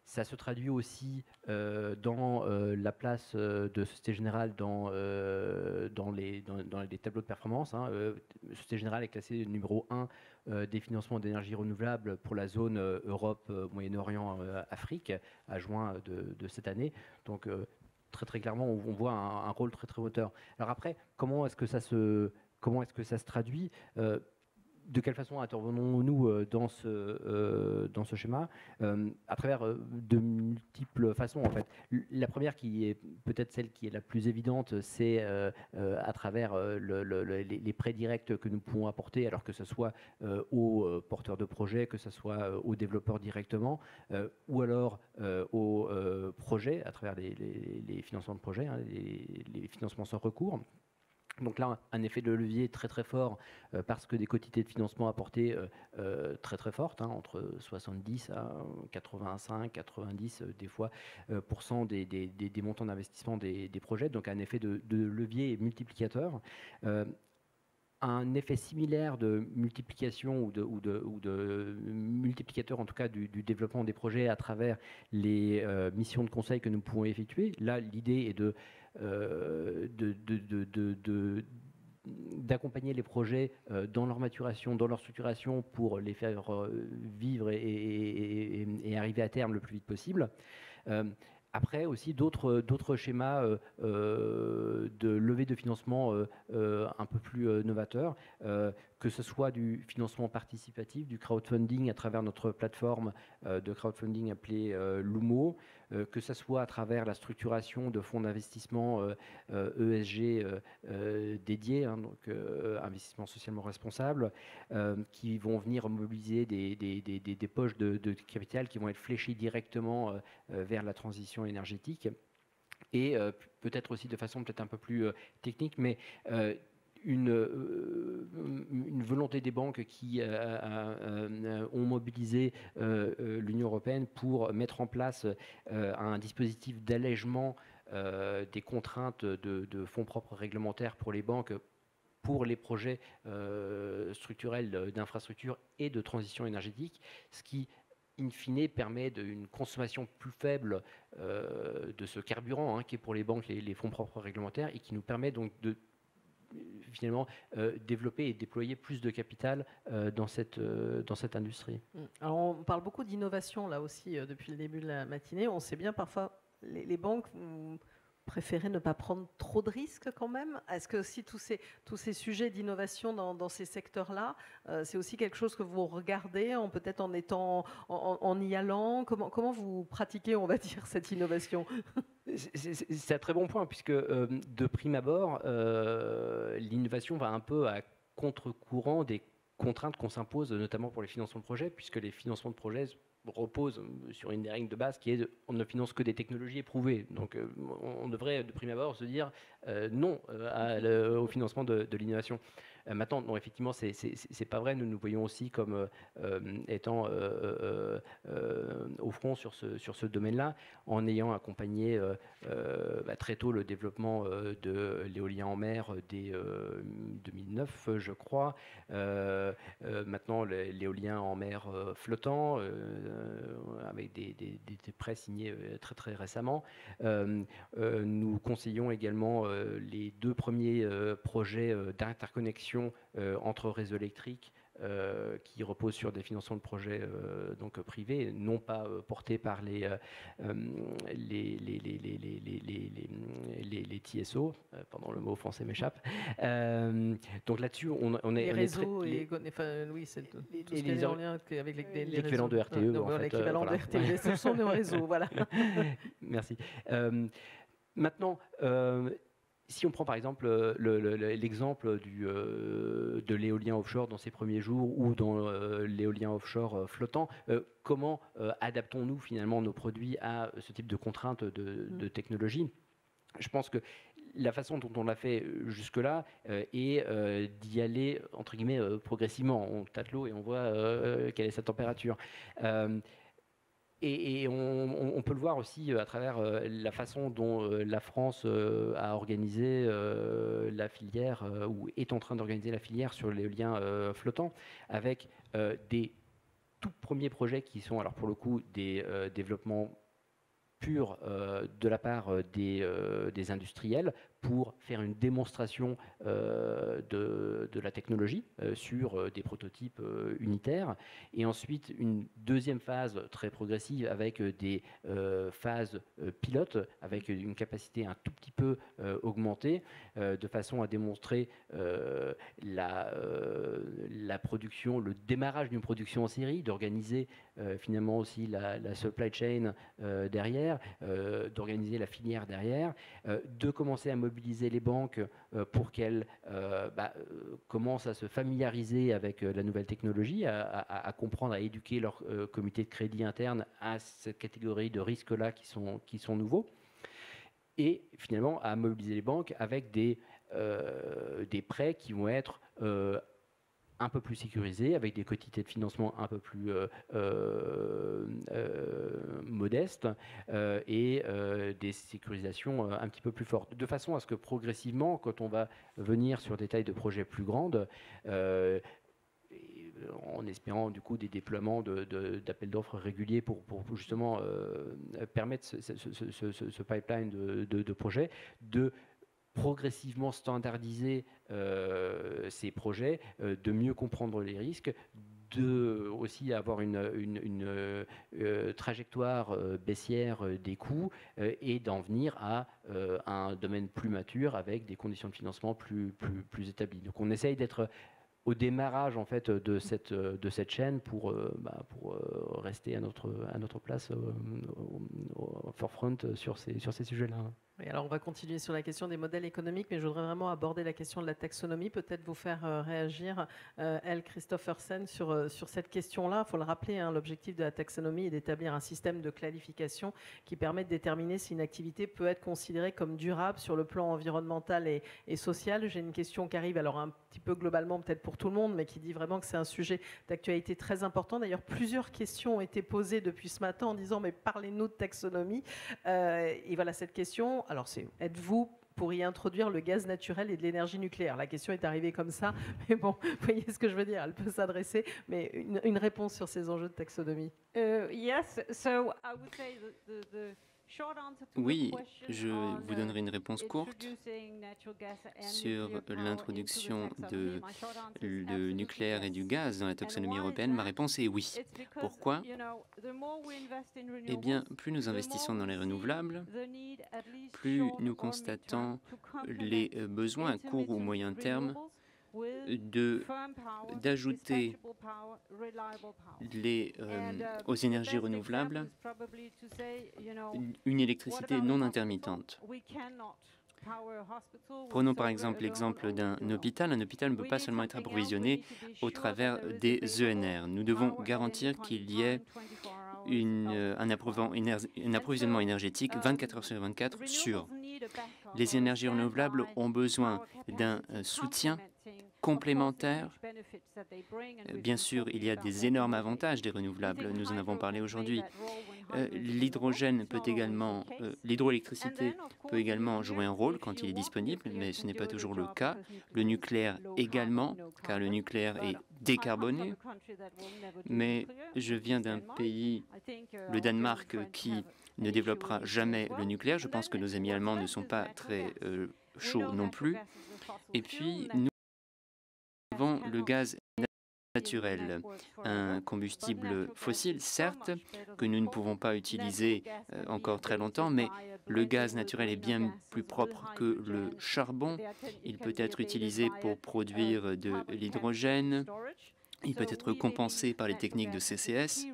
Ça se traduit aussi dans la place de Société Générale dans les tableaux de performance. Hein. Société Générale est classée numéro 1 des financements d'énergie renouvelable pour la zone Europe, Moyen-Orient, Afrique, à juin de cette année. Donc très très clairement, on voit un rôle très très moteur. Alors après, comment est-ce que ça se traduit? De quelle façon intervenons-nous dans ce schéma? À travers de multiples façons, en fait. La première, qui est peut-être celle qui est la plus évidente, c'est à travers les prêts directs que nous pouvons apporter, alors que ce soit aux porteurs de projets, que ce soit aux développeurs directement, ou alors aux projets, à travers les financements de projets, hein, les financements sans recours. Donc là, un effet de levier très très fort parce que des quotités de financement apportées très très fortes, hein, entre 70 à 85, 90 des fois % des montants d'investissement des projets. Donc un effet de levier multiplicateur. Un effet similaire de multiplication ou de multiplicateur en tout cas du développement des projets à travers les missions de conseil que nous pouvons effectuer. Là, l'idée est d'accompagner les projets dans leur maturation, dans leur structuration pour les faire vivre et arriver à terme le plus vite possible. Après aussi d'autres schémas de levée de financement un peu plus novateurs, que ce soit du financement participatif, du crowdfunding à travers notre plateforme de crowdfunding appelée Lumo, que ce soit à travers la structuration de fonds d'investissement ESG dédiés, hein, donc investissement socialement responsable, qui vont venir mobiliser des poches de capital qui vont être fléchées directement vers la transition énergétique. Et peut-être aussi de façon peut-être un peu plus technique, mais une volonté des banques qui ont mobilisé l'Union européenne pour mettre en place un dispositif d'allègement des contraintes de fonds propres réglementaires pour les banques pour les projets structurels d'infrastructure et de transition énergétique, ce qui in fine permet une consommation plus faible de ce carburant, hein, qui est pour les banques les fonds propres réglementaires, et qui nous permet donc de finalement développer et déployer plus de capital dans cette industrie. Alors on parle beaucoup d'innovation là aussi depuis le début de la matinée. On sait bien parfois les banques préférer ne pas prendre trop de risques quand même? Est-ce que aussi tous ces sujets d'innovation dans ces secteurs-là, c'est aussi quelque chose que vous regardez peut-être en y allant? Comment vous pratiquez, on va dire, cette innovation? C'est un très bon point, puisque de prime abord, l'innovation va un peu à contre-courant des contraintes qu'on s'impose, notamment pour les financements de projets, puisque les financements de projets repose sur une des règles de base qui est on ne finance que des technologies éprouvées. Donc on devrait de prime abord se dire non au financement de l'innovation. Maintenant, non, effectivement, c'est pas vrai. Nous nous voyons aussi comme étant au front sur ce domaine-là, en ayant accompagné très tôt le développement de l'éolien en mer dès 2009, je crois. Maintenant, l'éolien en mer flottant, avec des prêts signés très très récemment. Nous conseillons également les 2 premiers projets d'interconnexion entre réseaux électriques qui reposent sur des financements de projets donc privés, non pas portés par les TSO, pardon, le mot français m'échappe. Donc là-dessus, on est... Les réseaux, oui, c'est tout ce qui est en lien avec l'équivalent de RTE, en fait. L'équivalent de RTE, ce sont nos réseaux, voilà. Merci. Maintenant, si on prend par exemple l'exemple de l'éolien offshore dans ses premiers jours ou dans l'éolien offshore flottant, comment adaptons-nous finalement nos produits à ce type de contraintes de technologie? Je pense que la façon dont on l'a fait jusque-là est d'y aller, entre guillemets, progressivement. On tâte l'eau et on voit quelle est sa température. Et on peut le voir aussi à travers la façon dont la France a organisé la filière ou est en train d'organiser la filière sur l'éolien flottant, avec des tout premiers projets qui sont, alors pour le coup, des développements purs de la part des industriels pour faire une démonstration de la technologie sur des prototypes unitaires, et ensuite une deuxième phase très progressive avec des phases pilotes avec une capacité un tout petit peu augmentée de façon à démontrer la production, le démarrage d'une production en série, d'organiser finalement aussi la supply chain derrière, d'organiser la filière derrière, de commencer à mobiliser les banques pour qu'elles commencent à se familiariser avec la nouvelle technologie, à comprendre, à éduquer leur comité de crédit interne à cette catégorie de risques-là qui sont nouveaux, et finalement à mobiliser les banques avec des prêts qui vont être un peu plus sécurisés, avec des quantités de financement un peu plus modestes et des sécurisations un petit peu plus fortes, de façon à ce que progressivement, quand on va venir sur des tailles de projets plus grandes, en espérant du coup des déploiements d'appels d'offres réguliers pour justement permettre ce pipeline de projets, de progressivement standardiser ces projets, de mieux comprendre les risques, de aussi avoir une trajectoire baissière des coûts et d'en venir à un domaine plus mature avec des conditions de financement plus établies. Donc on essaye d'être au démarrage en fait de cette chaîne pour rester à notre place au forefront sur ces sujets-là. Oui, alors on va continuer sur la question des modèles économiques, mais je voudrais vraiment aborder la question de la taxonomie, peut-être vous faire réagir, Elle Christophersen, sur cette question-là. Il faut le rappeler, l'objectif de la taxonomie est d'établir un système de qualification qui permet de déterminer si une activité peut être considérée comme durable sur le plan environnemental et social. J'ai une question qui arrive, alors un petit peu globalement peut-être pour tout le monde, mais qui dit vraiment que c'est un sujet d'actualité très important. D'ailleurs, plusieurs questions ont été posées depuis ce matin en disant « mais parlez-nous de taxonomie ». Et voilà cette question. Alors, êtes-vous pour y introduire le gaz naturel et de l'énergie nucléaire? La question est arrivée comme ça, mais bon, vous voyez ce que je veux dire, elle peut s'adresser, mais une réponse sur ces enjeux de taxonomie. Yes, so I would say the Oui, je vous donnerai une réponse courte sur l'introduction de nucléaire et du gaz dans la taxonomie européenne. Ma réponse est oui. Pourquoi? Eh bien, plus nous investissons dans les renouvelables, plus nous constatons les besoins à court ou moyen terme d'ajouter aux énergies renouvelables une électricité non intermittente. Prenons par exemple l'exemple d'un hôpital. Un hôpital ne peut pas seulement être approvisionné au travers des ENR. Nous devons garantir qu'il y ait un approvisionnement énergétique 24 heures sur 24 sûr. Les énergies renouvelables ont besoin d'un soutien complémentaires. Bien sûr, il y a des énormes avantages des renouvelables, nous en avons parlé aujourd'hui. L'hydrogène peut également, l'hydroélectricité peut également jouer un rôle quand il est disponible, mais ce n'est pas toujours le cas. Le nucléaire également, car le nucléaire est décarboné. Mais je viens d'un pays, le Danemark, qui ne développera jamais le nucléaire. Je pense que nos amis allemands ne sont pas très chauds non plus. Et puis, nous avons le gaz naturel, un combustible fossile, certes, que nous ne pouvons pas utiliser encore très longtemps, mais le gaz naturel est bien plus propre que le charbon. Il peut être utilisé pour produire de l'hydrogène. Il peut être compensé par les techniques de CCS.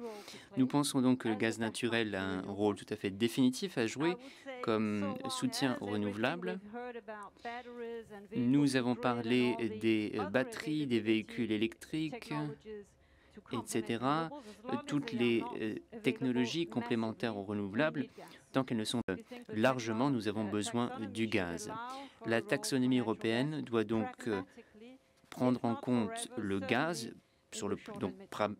Nous pensons donc que le gaz naturel a un rôle tout à fait définitif à jouer comme soutien aux renouvelables. Nous avons parlé des batteries, des véhicules électriques, etc. Toutes les technologies complémentaires aux renouvelables, tant qu'elles ne sont pas largement, nous avons besoin du gaz. La taxonomie européenne doit donc prendre en compte le gaz, donc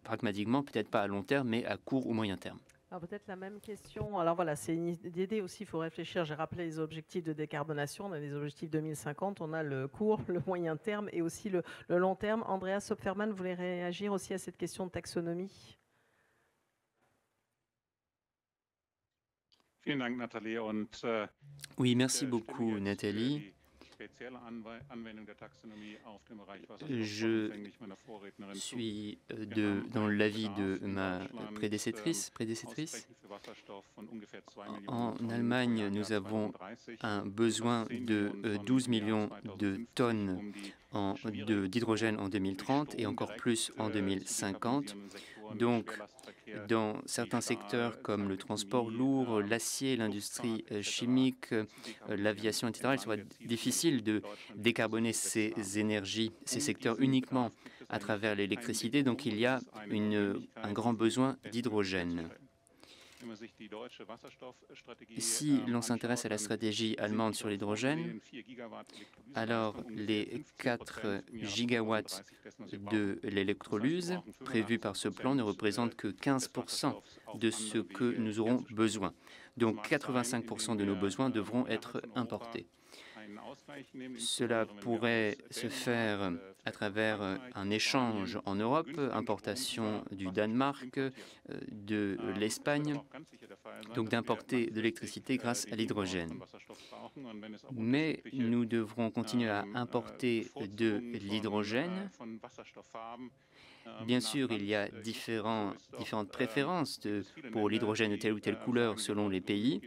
pragmatiquement, peut-être pas à long terme, mais à court ou moyen terme. Alors peut-être la même question. Alors voilà, c'est une idée aussi, il faut réfléchir. J'ai rappelé les objectifs de décarbonation. On a les objectifs 2050, on a le court, le moyen terme et aussi le long terme. Andreas Sopfermann voulait réagir aussi à cette question de taxonomie. Oui, merci beaucoup, Nathalie. Je suis dans l'avis de ma prédécessrice. En Allemagne, nous avons un besoin de 12 millions de tonnes d'hydrogène en 2030 et encore plus en 2050. Donc, dans certains secteurs comme le transport lourd, l'acier, l'industrie chimique, l'aviation, etc., il sera difficile de décarboner ces énergies, ces secteurs uniquement à travers l'électricité. Donc, il y a un grand besoin d'hydrogène. Si l'on s'intéresse à la stratégie allemande sur l'hydrogène, alors les 4 gigawatts de l'électrolyse prévus par ce plan ne représentent que 15% de ce que nous aurons besoin. Donc 85% de nos besoins devront être importés. Cela pourrait se faire à travers un échange en Europe, importation du Danemark, de l'Espagne, donc d'importer de l'électricité grâce à l'hydrogène. Mais nous devrons continuer à importer de l'hydrogène. Bien sûr, il y a différentes préférences pour l'hydrogène de telle ou telle couleur selon les pays.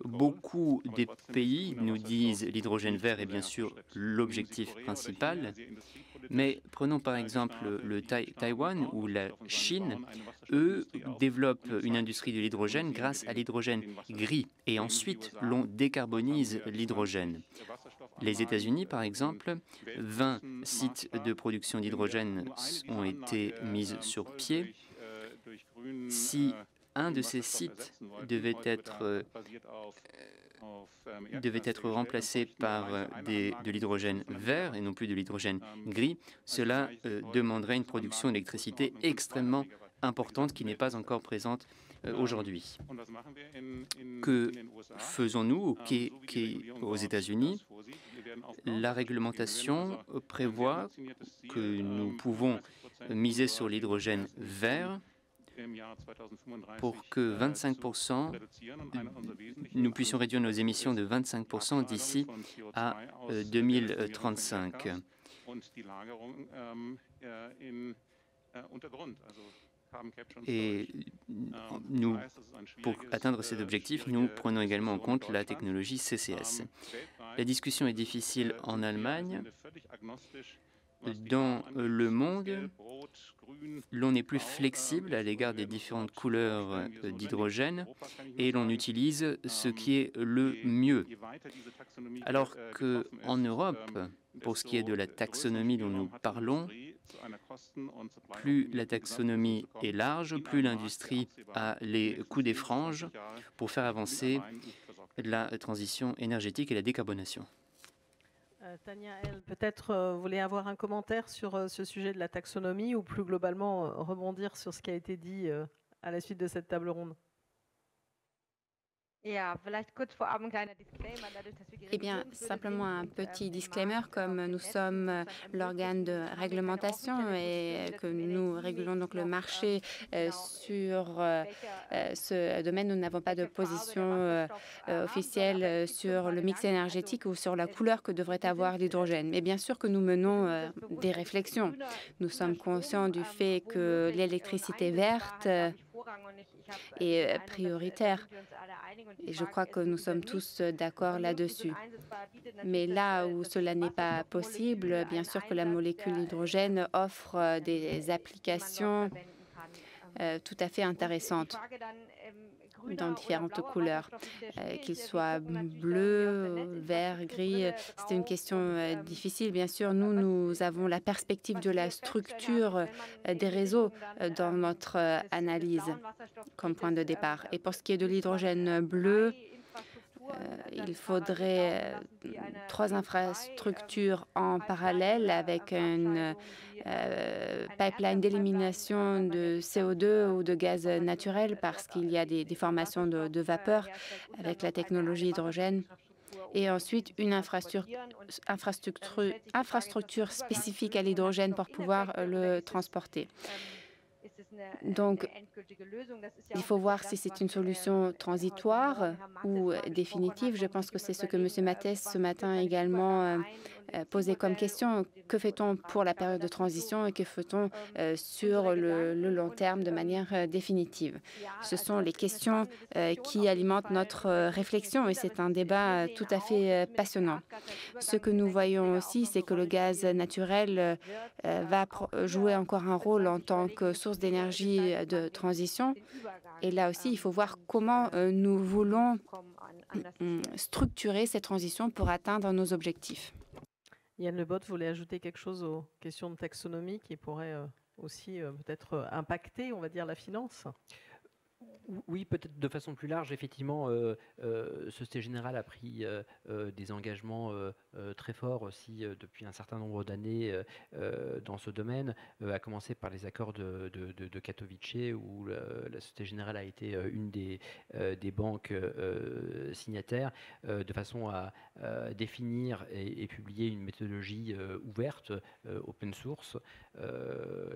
Beaucoup des pays nous disent l'hydrogène vert est bien sûr l'objectif principal, mais prenons par exemple le Taïwan ou la Chine. Eux développent une industrie de l'hydrogène grâce à l'hydrogène gris et ensuite l'on décarbonise l'hydrogène. Les États-Unis, par exemple, 20 sites de production d'hydrogène ont été mis sur pied. Si un de ces sites devait être remplacé par de l'hydrogène vert et non plus de l'hydrogène gris, cela demanderait une production d'électricité extrêmement importante qui n'est pas encore présente aujourd'hui. Que faisons-nous aux États-Unis? La réglementation prévoit que nous pouvons miser sur l'hydrogène vert pour que 25%, nous puissions réduire nos émissions de 25% d'ici à 2035. Et pour atteindre cet objectif, nous prenons également en compte la technologie CCS. La discussion est difficile en Allemagne. Dans le monde, l'on est plus flexible à l'égard des différentes couleurs d'hydrogène et l'on utilise ce qui est le mieux. Alors qu'en Europe, pour ce qui est de la taxonomie dont nous parlons, plus la taxonomie est large, plus l'industrie a les coups des franges pour faire avancer la transition énergétique et la décarbonation. Tania, elle, peut-être voulait avoir un commentaire sur ce sujet de la taxonomie ou plus globalement rebondir sur ce qui a été dit à la suite de cette table ronde. Eh bien, simplement un petit disclaimer, comme nous sommes l'organe de réglementation et que nous régulons donc le marché sur ce domaine, nous n'avons pas de position officielle sur le mix énergétique ou sur la couleur que devrait avoir l'hydrogène. Mais bien sûr que nous menons des réflexions. Nous sommes conscients du fait que l'électricité verte est prioritaire. Et je crois que nous sommes tous d'accord là-dessus. Mais là où cela n'est pas possible, bien sûr que la molécule d'hydrogène offre des applications tout à fait intéressantes dans différentes couleurs, qu'ils soient bleu, vert, gris. C'est une question difficile. Bien sûr, nous avons la perspective de la structure des réseaux dans notre analyse comme point de départ. Et pour ce qui est de l'hydrogène bleu, il faudrait 3 infrastructures en parallèle avec une pipeline d'élimination de CO2 ou de gaz naturel parce qu'il y a des formations de vapeur avec la technologie hydrogène. Et ensuite, une infrastructure spécifique à l'hydrogène pour pouvoir le transporter. Donc, il faut voir si c'est une solution transitoire ou définitive. Je pense que c'est ce que M. Mathès ce matin également posé comme question. Que fait-on pour la période de transition et que fait-on sur le long terme de manière définitive? Ce sont les questions qui alimentent notre réflexion et c'est un débat tout à fait passionnant. Ce que nous voyons aussi, c'est que le gaz naturel va jouer encore un rôle en tant que source d'énergie de transition. Et là aussi, il faut voir comment nous voulons structurer cette transition pour atteindre nos objectifs. Yann Lebotte voulait ajouter quelque chose aux questions de taxonomie qui pourrait aussi peut-être impacter, on va dire, la finance. Oui, peut-être de façon plus large, effectivement, Société Générale a pris des engagements très forts aussi depuis un certain nombre d'années dans ce domaine, à commencer par les accords de Katowice, où la Société Générale a été une des banques signataires, de façon à définir et publier une méthodologie ouverte, open source,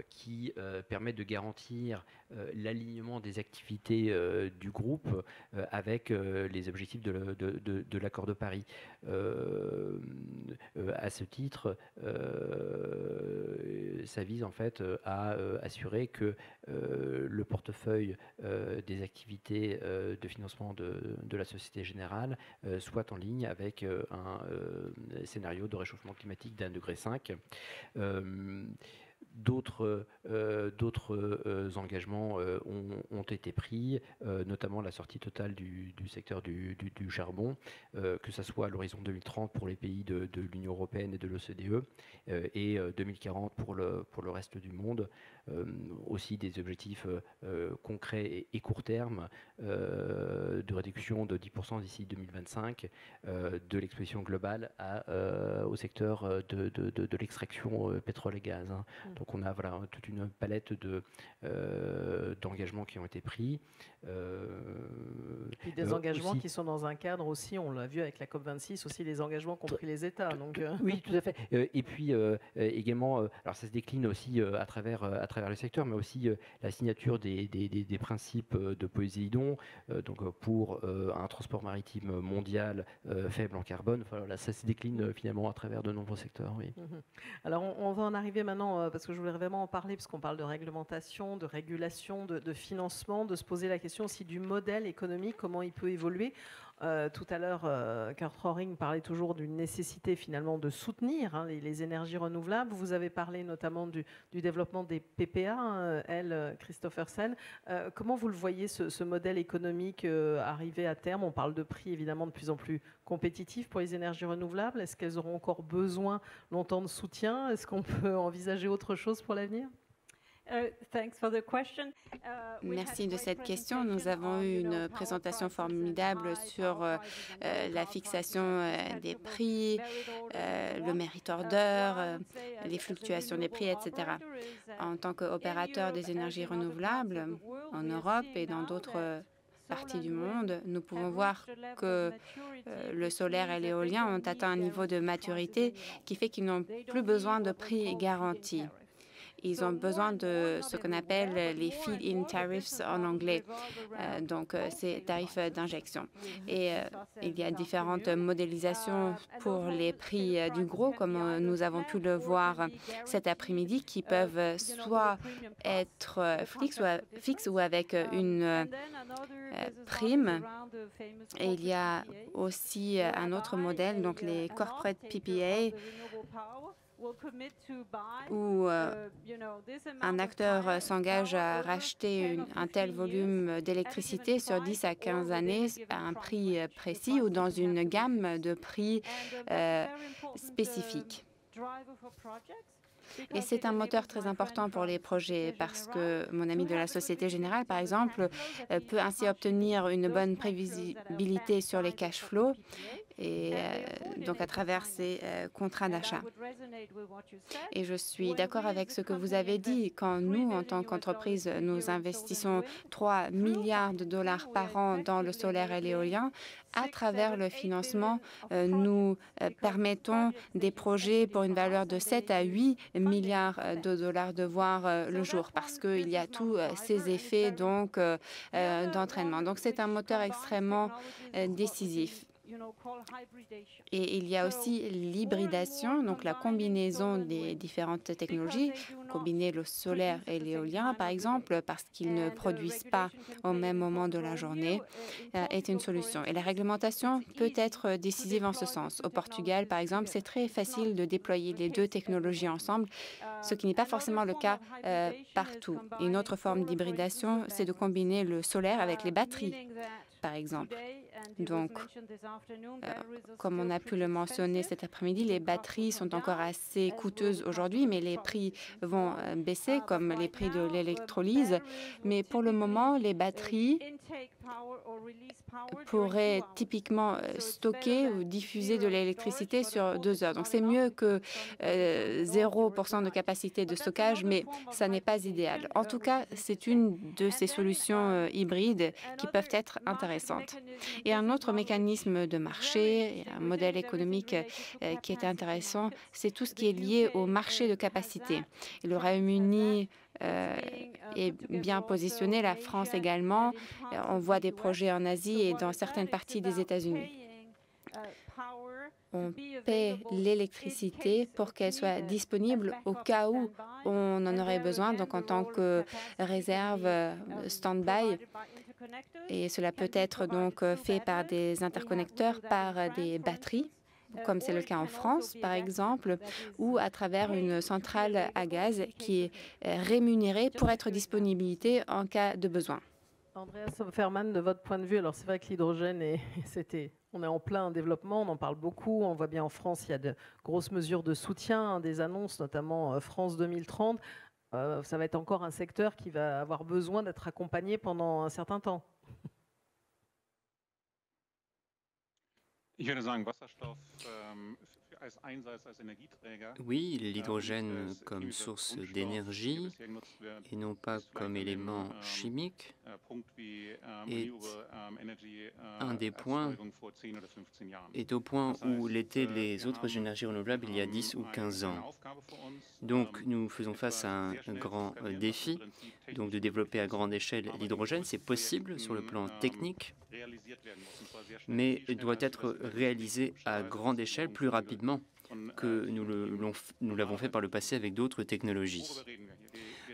qui permet de garantir l'alignement des activités du groupe avec les objectifs de l'accord de Paris. À ce titre, ça vise en fait à assurer que le portefeuille des activités de financement de la Société Générale soit en ligne avec un scénario de réchauffement climatique d'1,5 degré. D'autres engagements ont été pris, notamment la sortie totale du secteur du charbon, que ce soit à l'horizon 2030 pour les pays de l'Union européenne et de l'OCDE, et 2040 pour le reste du monde. Aussi des objectifs concrets et court terme de réduction de 10% d'ici 2025 de l'exposition globale au secteur de l'extraction pétrole et gaz. Donc on a toute une palette d'engagements qui ont été pris. Et des engagements aussi, qui sont dans un cadre aussi, on l'a vu avec la COP26, aussi les engagements qu'ont pris les États. Donc, oui, tout à fait. Et puis également, alors ça se décline aussi à travers le secteur, mais aussi la signature des principes de Poséidon, donc pour un transport maritime mondial faible en carbone. Enfin, là, ça se décline finalement à travers de nombreux secteurs. Oui. Alors on va en arriver maintenant, parce que je voulais vraiment en parler, parce qu'on parle de réglementation, de régulation, de financement, de se poser la question aussi du modèle économique, comment il peut évoluer. Tout à l'heure, Kurt Rohring parlait toujours d'une nécessité finalement de soutenir les énergies renouvelables. Vous avez parlé notamment du développement des PPA, Christophersen. Comment vous le voyez, ce modèle économique arriver à terme? On parle de prix évidemment de plus en plus compétitifs pour les énergies renouvelables. Est-ce qu'elles auront encore besoin longtemps de soutien? Est-ce qu'on peut envisager autre chose pour l'avenir? Merci de cette question. Nous avons eu une présentation formidable sur la fixation des prix, le merit order, les fluctuations des prix, etc. En tant qu'opérateur des énergies renouvelables en Europe et dans d'autres parties du monde, nous pouvons voir que le solaire et l'éolien ont atteint un niveau de maturité qui fait qu'ils n'ont plus besoin de prix garantis. Ils ont besoin de ce qu'on appelle les feed-in tariffs en anglais, donc ces tarifs d'injection. Et il y a différentes modélisations pour les prix du gros, comme nous avons pu le voir cet après-midi, qui peuvent soit être fixes ou avec une prime. Et il y a aussi un autre modèle, donc les corporate PPA, où un acteur s'engage à racheter un tel volume d'électricité sur 10 à 15 années à un prix précis ou dans une gamme de prix spécifiques. Et c'est un moteur très important pour les projets parce que mon ami de la Société Générale, par exemple, peut ainsi obtenir une bonne prévisibilité sur les cash flows et donc à travers ces contrats d'achat. Et je suis d'accord avec ce que vous avez dit. Quand nous, en tant qu'entreprise, nous investissons 3 milliards de dollars par an dans le solaire et l'éolien, à travers le financement, nous permettons des projets pour une valeur de 7 à 8 milliards de dollars de voir le jour parce qu'il y a tous ces effets donc d'entraînement. Donc c'est un moteur extrêmement décisif. Et il y a aussi l'hybridation, donc la combinaison des différentes technologies, combiner le solaire et l'éolien, par exemple, parce qu'ils ne produisent pas au même moment de la journée, est une solution. Et la réglementation peut être décisive en ce sens. Au Portugal, par exemple, c'est très facile de déployer les deux technologies ensemble, ce qui n'est pas forcément le cas partout. Une autre forme d'hybridation, c'est de combiner le solaire avec les batteries, par exemple. Donc, comme on a pu le mentionner cet après-midi, les batteries sont encore assez coûteuses aujourd'hui, mais les prix vont baisser, comme les prix de l'électrolyse. Mais pour le moment, les batteries pourraient typiquement stocker ou diffuser de l'électricité sur 2 heures. Donc, c'est mieux que 0% de capacité de stockage, mais ça n'est pas idéal. En tout cas, c'est une de ces solutions hybrides qui peuvent être intéressantes. Et un autre mécanisme de marché, un modèle économique qui est intéressant, c'est tout ce qui est lié au marché de capacité. Et le Royaume-Uni est bien positionné, la France également. On voit des projets en Asie et dans certaines parties des États-Unis. On paie l'électricité pour qu'elle soit disponible au cas où on en aurait besoin, donc en tant que réserve stand-by. Et cela peut être donc fait par des interconnecteurs, par des batteries, comme c'est le cas en France, par exemple, ou à travers une centrale à gaz qui est rémunérée pour être disponibilité en cas de besoin. Andreas Somfermann, de votre point de vue, alors c'est vrai que l'hydrogène, on est en plein développement, on en parle beaucoup, on voit bien en France, il y a de grosses mesures de soutien, des annonces, notamment France 2030. Ça va être encore un secteur qui va avoir besoin d'être accompagné pendant un certain temps. Oui, l'hydrogène comme source d'énergie et non pas comme élément chimique est un des points, est au point où l'étaient les autres énergies renouvelables il y a 10 ou 15 ans. Donc nous faisons face à un grand défi, donc de développer à grande échelle l'hydrogène. C'est possible sur le plan technique, mais doit être réalisé à grande échelle plus rapidement que nous l'avons fait par le passé avec d'autres technologies.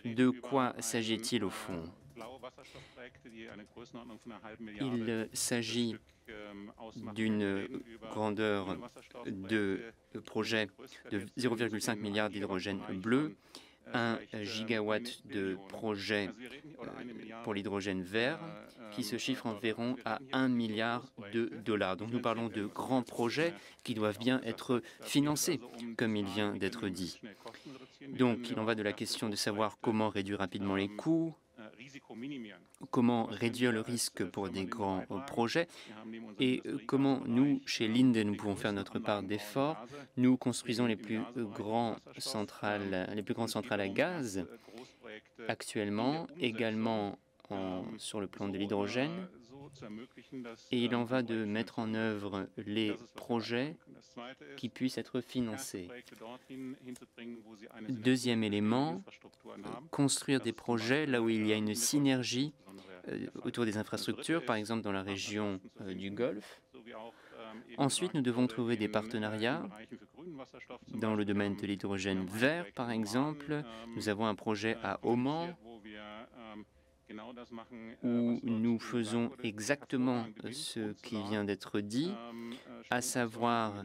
De quoi s'agit-il au fond? Il s'agit d'une grandeur de projet de 0,5 milliard d'hydrogène bleu, 1 gigawatt de projet pour l'hydrogène vert, qui se chiffre environ à 1 milliard de dollars. Donc nous parlons de grands projets qui doivent bien être financés, comme il vient d'être dit. Donc, il en va de la question de savoir comment réduire rapidement les coûts, comment réduire le risque pour des grands projets et comment nous, chez Linde, nous pouvons faire notre part d'effort. Nous construisons les plus grandes centrales à gaz actuellement, également sur le plan de l'hydrogène. Et il en va de mettre en œuvre les projets qui puissent être financés. Deuxième élément, construire des projets là où il y a une synergie autour des infrastructures, par exemple dans la région du Golfe. Ensuite, nous devons trouver des partenariats dans le domaine de l'hydrogène vert, par exemple. Nous avons un projet à Oman où nous faisons exactement ce qui vient d'être dit, à savoir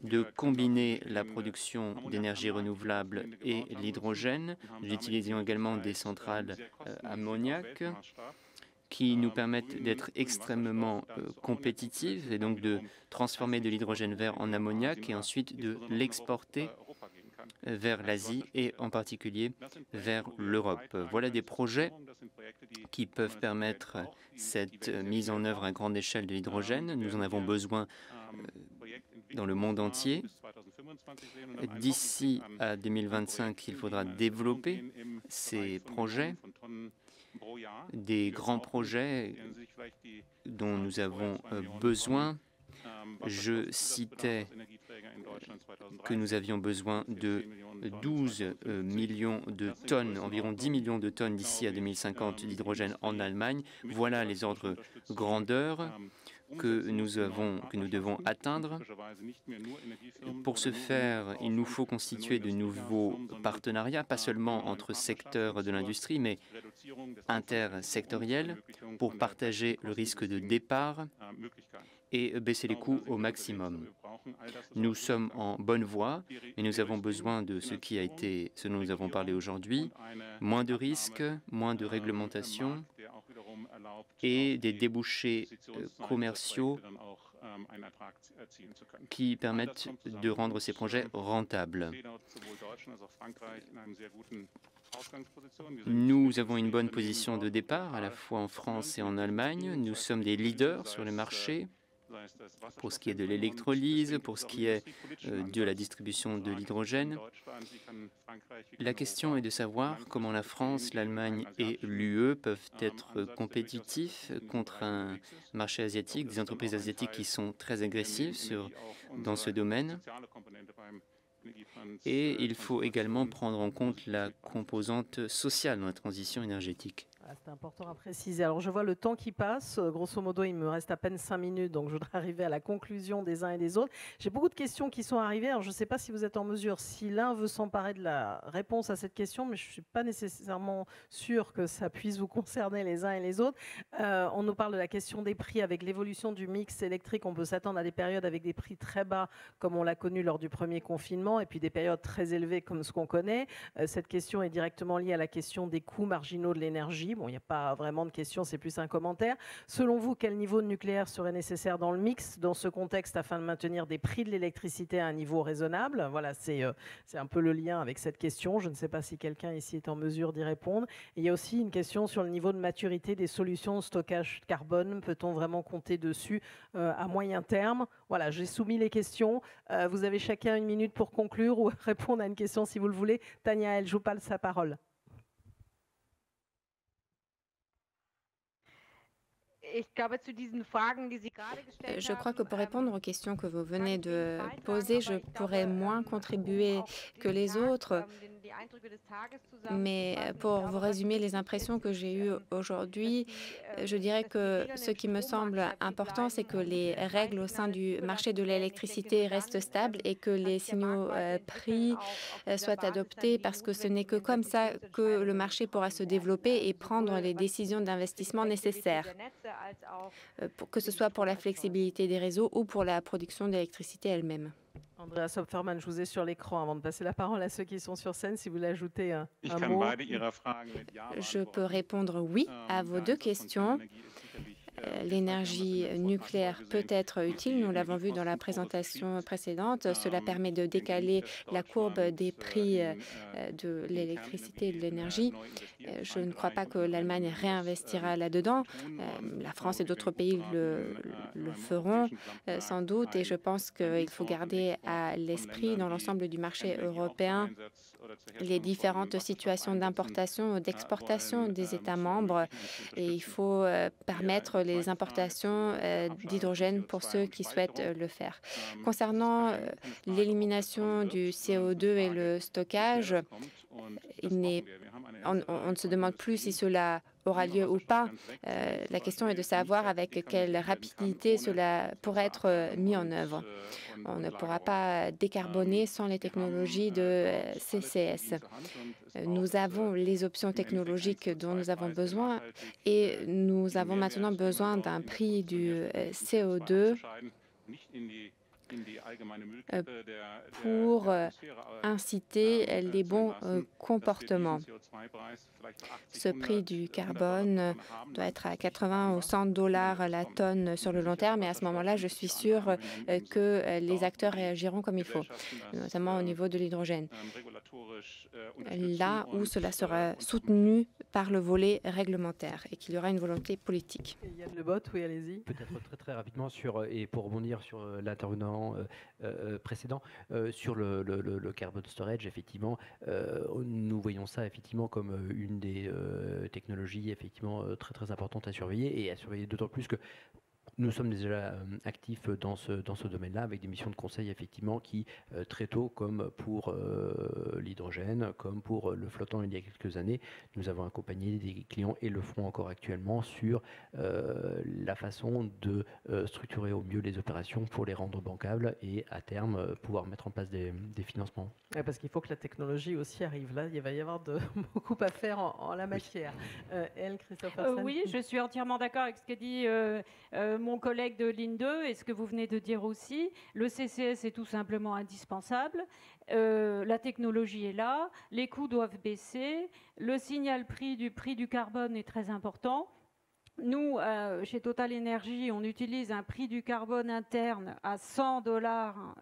de combiner la production d'énergie renouvelable et l'hydrogène. Nous utilisons également des centrales ammoniac qui nous permettent d'être extrêmement compétitives et donc de transformer de l'hydrogène vert en ammoniac et ensuite de l'exporter vers l'Asie et en particulier vers l'Europe. Voilà des projets qui peuvent permettre cette mise en œuvre à grande échelle de l'hydrogène. Nous en avons besoin dans le monde entier. D'ici à 2025, il faudra développer ces projets, des grands projets dont nous avons besoin. Je citais que nous avions besoin de 12 millions de tonnes, environ 10 millions de tonnes d'ici à 2050 d'hydrogène en Allemagne. Voilà les ordres grandeur que nous devons atteindre. Pour ce faire, il nous faut constituer de nouveaux partenariats, pas seulement entre secteurs de l'industrie, mais intersectoriels, pour partager le risque de départ et baisser les coûts au maximum. Nous sommes en bonne voie et nous avons besoin de ce dont nous avons parlé aujourd'hui, moins de risques, moins de réglementation et des débouchés commerciaux qui permettent de rendre ces projets rentables. Nous avons une bonne position de départ, à la fois en France et en Allemagne. Nous sommes des leaders sur le marché pour ce qui est de l'électrolyse, pour ce qui est de la distribution de l'hydrogène. La question est de savoir comment la France, l'Allemagne et l'UE peuvent être compétitifs contre un marché asiatique, des entreprises asiatiques qui sont très agressives dans ce domaine. Et il faut également prendre en compte la composante sociale dans la transition énergétique. C'est important à préciser. Alors, je vois le temps qui passe. Grosso modo, il me reste à peine 5 minutes, donc je voudrais arriver à la conclusion des uns et des autres. J'ai beaucoup de questions qui sont arrivées. Alors, je ne sais pas si vous êtes en mesure, si l'un veut s'emparer de la réponse à cette question, mais je ne suis pas nécessairement sûre que ça puisse vous concerner les uns et les autres. On nous parle de la question des prix. Avec l'évolution du mix électrique, on peut s'attendre à des périodes avec des prix très bas, comme on l'a connu lors du premier confinement, et puis des périodes très élevées, comme ce qu'on connaît. Cette question est directement liée à la question des coûts marginaux de l'énergie. Bon, il n'y a pas vraiment de question, c'est plus un commentaire. Selon vous, quel niveau de nucléaire serait nécessaire dans le mix, dans ce contexte, afin de maintenir des prix de l'électricité à un niveau raisonnable? Voilà, c'est un peu le lien avec cette question. Je ne sais pas si quelqu'un ici est en mesure d'y répondre. Et il y a aussi une question sur le niveau de maturité des solutions de stockage carbone. Peut-on vraiment compter dessus à moyen terme? Voilà, j'ai soumis les questions. Vous avez chacun 1 minute pour conclure ou répondre à une question si vous le voulez. Tania, elle joue pas sa parole. Je crois que pour répondre aux questions que vous venez de poser, je pourrais moins contribuer que les autres. Mais pour vous résumer les impressions que j'ai eues aujourd'hui, je dirais que ce qui me semble important, c'est que les règles au sein du marché de l'électricité restent stables et que les signaux prix soient adoptés, parce que ce n'est que comme ça que le marché pourra se développer et prendre les décisions d'investissement nécessaires, que ce soit pour la flexibilité des réseaux ou pour la production d'électricité elle-même. Andreas Hopfermann, je vous ai sur l'écran avant de passer la parole à ceux qui sont sur scène. Si vous voulez ajouter un mot. Je peux répondre oui à vos deux questions. l'énergie nucléaire peut être utile. Nous l'avons vu dans la présentation précédente. Cela permet de décaler la courbe des prix de l'électricité et de l'énergie. Je ne crois pas que l'Allemagne réinvestira là-dedans. La France et d'autres pays le feront sans doute. Et je pense qu'il faut garder à l'esprit dans l'ensemble du marché européen les différentes situations d'importation ou d'exportation des États membres. Et il faut permettre les importations d'hydrogène pour ceux qui souhaitent le faire. Concernant l'élimination du CO2 et le stockage, on ne se demande plus si cela aura lieu ou pas. La question est de savoir avec quelle rapidité cela pourrait être mis en œuvre. On ne pourra pas décarboner sans les technologies de CCS. Nous avons les options technologiques dont nous avons besoin et nous avons maintenant besoin d'un prix du CO2 pour inciter les bons comportements. Ce prix du carbone doit être à 80 ou 100 $ la tonne sur le long terme et à ce moment-là, je suis sûre que les acteurs réagiront comme il faut, notamment au niveau de l'hydrogène, là où cela sera soutenu par le volet réglementaire et qu'il y aura une volonté politique. Yann Le Bot, oui, allez-y. Peut-être très rapidement et pour rebondir sur l'intervenant précédent, sur le carbon storage, effectivement, nous voyons ça effectivement comme une des technologies effectivement très importantes à surveiller et à surveiller d'autant plus que nous sommes déjà actifs dans ce domaine-là avec des missions de conseil effectivement qui très tôt, comme pour l'hydrogène, comme pour le flottant il y a quelques années, nous avons accompagné des clients et le font encore actuellement sur la façon de structurer au mieux les opérations pour les rendre bancables et à terme pouvoir mettre en place des financements. Ouais, parce qu'il faut que la technologie aussi arrive là. Il va y avoir beaucoup à faire en la matière. Christophe Arsène. Oui, je suis entièrement d'accord avec ce qu'a dit mon collègue de ligne 2 et ce que vous venez de dire aussi. Le CCS est tout simplement indispensable. La technologie est là, les coûts doivent baisser, le signal prix du carbone est très important. Nous, chez Total Energy, on utilise un prix du carbone interne à 100 $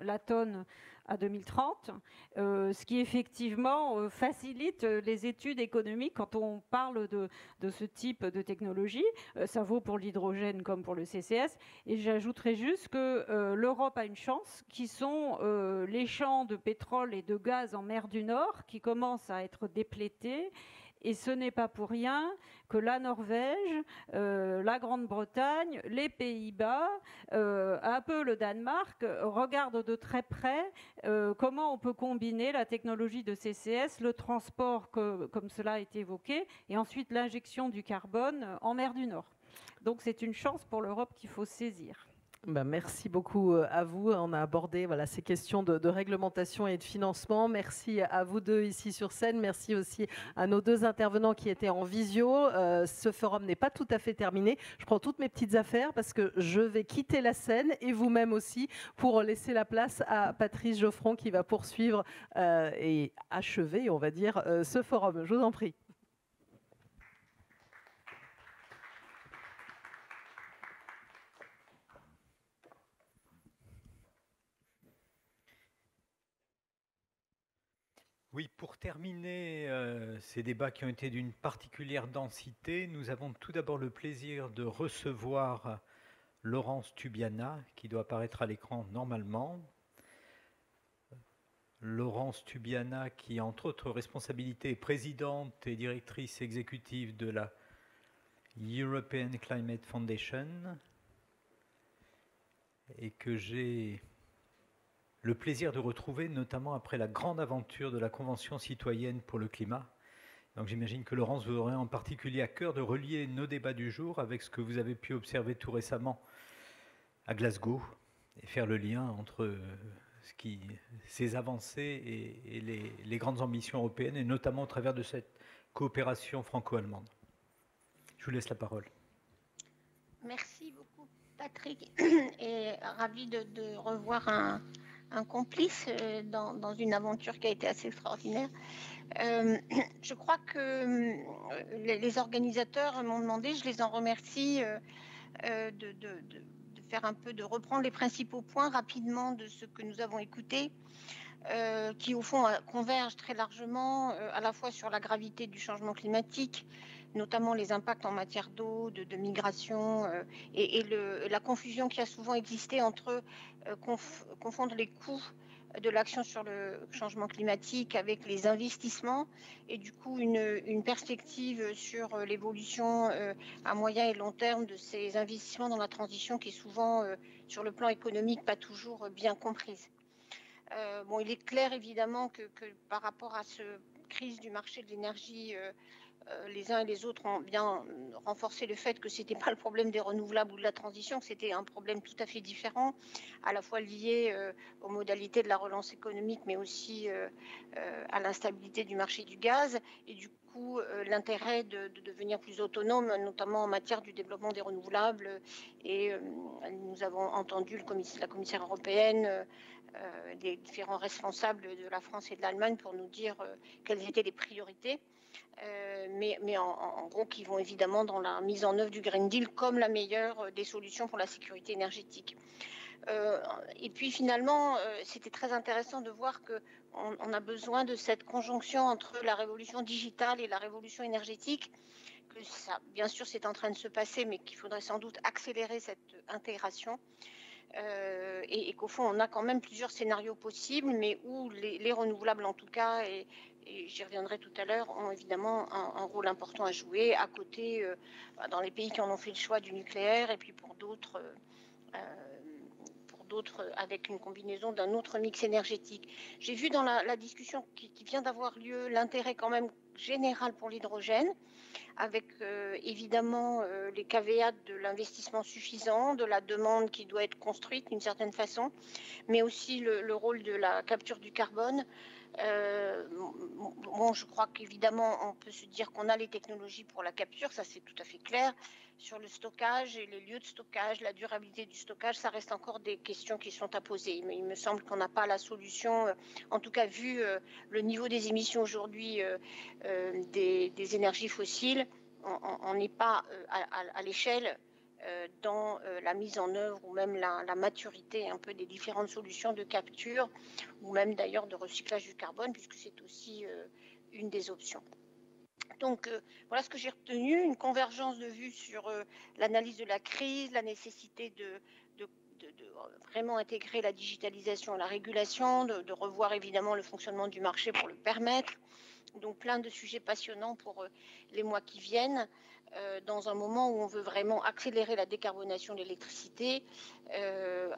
la tonne à 2030, ce qui effectivement facilite les études économiques quand on parle de ce type de technologie. Ça vaut pour l'hydrogène comme pour le CCS. Et j'ajouterais juste que l'Europe a une chance, qui sont les champs de pétrole et de gaz en mer du Nord qui commencent à être déplétés. Et ce n'est pas pour rien que la Norvège, la Grande-Bretagne, les Pays-Bas, un peu le Danemark, regardent de très près comment on peut combiner la technologie de CCS, le transport, comme cela a été évoqué, et ensuite l'injection du carbone en mer du Nord. Donc c'est une chance pour l'Europe qu'il faut saisir. Merci beaucoup à vous. On a abordé ces questions de réglementation et de financement. Merci à vous deux ici sur scène. Merci aussi à nos deux intervenants qui étaient en visio. Ce forum n'est pas tout à fait terminé. Je prends toutes mes petites affaires parce que je vais quitter la scène et vous-même aussi pour laisser la place à Patrice Geoffron qui va poursuivre et achever, on va dire, ce forum. Je vous en prie. Oui, pour terminer ces débats qui ont été d'une particulière densité, nous avons tout d'abord le plaisir de recevoir Laurence Tubiana, qui doit apparaître à l'écran normalement. Laurence Tubiana, qui entre autres responsabilités est présidente et directrice exécutive de la European Climate Foundation, et que j'ai le plaisir de retrouver, notamment après la grande aventure de la Convention citoyenne pour le climat. Donc j'imagine que Laurence, vous aurez en particulier à cœur de relier nos débats du jour avec ce que vous avez pu observer tout récemment à Glasgow et faire le lien entre ces avancées et les grandes ambitions européennes, et notamment au travers de cette coopération franco-allemande. Je vous laisse la parole. Merci beaucoup, Patrick, et ravi de revoir un complice dans une aventure qui a été assez extraordinaire. Je crois que les organisateurs m'ont demandé, je les en remercie, de faire un peu, de reprendre les principaux points rapidement de ce que nous avons écouté, qui au fond convergent très largement à la fois sur la gravité du changement climatique, notamment les impacts en matière d'eau, de migration, et la confusion qui a souvent existé entre confondre les coûts de l'action sur le changement climatique avec les investissements, et du coup une perspective sur l'évolution à moyen et long terme de ces investissements dans la transition qui est souvent, sur le plan économique, pas toujours bien comprise. Bon, il est clair évidemment que par rapport à cette crise du marché de l'énergie, les uns et les autres ont bien renforcé le fait que ce n'était pas le problème des renouvelables ou de la transition, que c'était un problème tout à fait différent, à la fois lié aux modalités de la relance économique, mais aussi à l'instabilité du marché du gaz, et du coup l'intérêt de devenir plus autonome, notamment en matière du développement des renouvelables. Et nous avons entendu la commissaire européenne, les différents responsables de la France et de l'Allemagne pour nous dire quelles étaient les priorités. Mais en gros, qui vont évidemment dans la mise en œuvre du Green Deal comme la meilleure des solutions pour la sécurité énergétique. Et puis finalement, c'était très intéressant de voir qu'on a besoin de cette conjonction entre la révolution digitale et la révolution énergétique, que ça, bien sûr, c'est en train de se passer, mais qu'il faudrait sans doute accélérer cette intégration. Et qu'au fond, on a quand même plusieurs scénarios possibles, mais où les renouvelables, en tout cas, et j'y reviendrai tout à l'heure, ont évidemment un rôle important à jouer, à côté, dans les pays qui en ont fait le choix du nucléaire, et puis pour d'autres, avec une combinaison d'un autre mix énergétique. J'ai vu dans la discussion qui vient d'avoir lieu l'intérêt quand même général pour l'hydrogène, avec évidemment les caveats de l'investissement suffisant, de la demande qui doit être construite d'une certaine façon, mais aussi le rôle de la capture du carbone. Bon, je crois qu'évidemment, on peut se dire qu'on a les technologies pour la capture, ça c'est tout à fait clair. Sur le stockage et les lieux de stockage, la durabilité du stockage, ça reste encore des questions qui sont à poser. Mais il me semble qu'on n'a pas la solution, en tout cas vu le niveau des émissions aujourd'hui des énergies fossiles, on n'est pas à l'échelle dans la mise en œuvre ou même la maturité un peu des différentes solutions de capture ou même d'ailleurs de recyclage du carbone, puisque c'est aussi une des options. Donc voilà ce que j'ai retenu, une convergence de vues sur l'analyse de la crise, la nécessité de vraiment intégrer la digitalisation et la régulation, de revoir évidemment le fonctionnement du marché pour le permettre. Donc plein de sujets passionnants pour les mois qui viennent, dans un moment où on veut vraiment accélérer la décarbonation de l'électricité,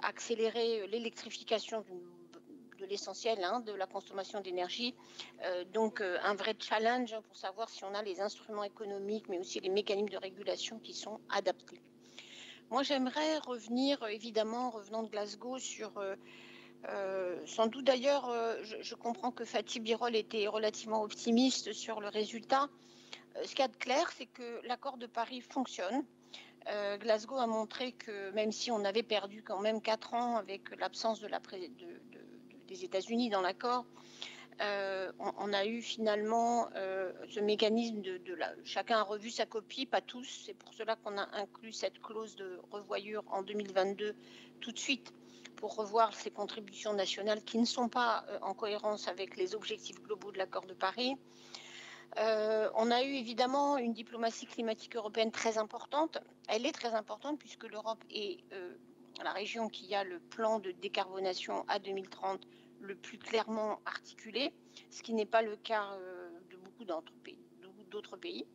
accélérer l'électrification de l'essentiel, de la consommation d'énergie. Donc un vrai challenge pour savoir si on a les instruments économiques, mais aussi les mécanismes de régulation qui sont adaptés. Moi, j'aimerais revenir, évidemment, revenant de Glasgow, sur... sans doute d'ailleurs, je comprends que Fatih Birol était relativement optimiste sur le résultat. Ce qu'il y a de clair, c'est que l'accord de Paris fonctionne. Glasgow a montré que même si on avait perdu quand même 4 ans avec l'absence des États-Unis dans l'accord, on a eu finalement ce mécanisme chacun a revu sa copie, pas tous. C'est pour cela qu'on a inclus cette clause de revoyure en 2022 tout de suite, pour revoir ces contributions nationales qui ne sont pas en cohérence avec les objectifs globaux de l'accord de Paris. On a eu évidemment une diplomatie climatique européenne très importante. Elle est très importante puisque l'Europe est la région qui a le plan de décarbonation à 2030 le plus clairement articulé, ce qui n'est pas le cas de beaucoup d'autres pays.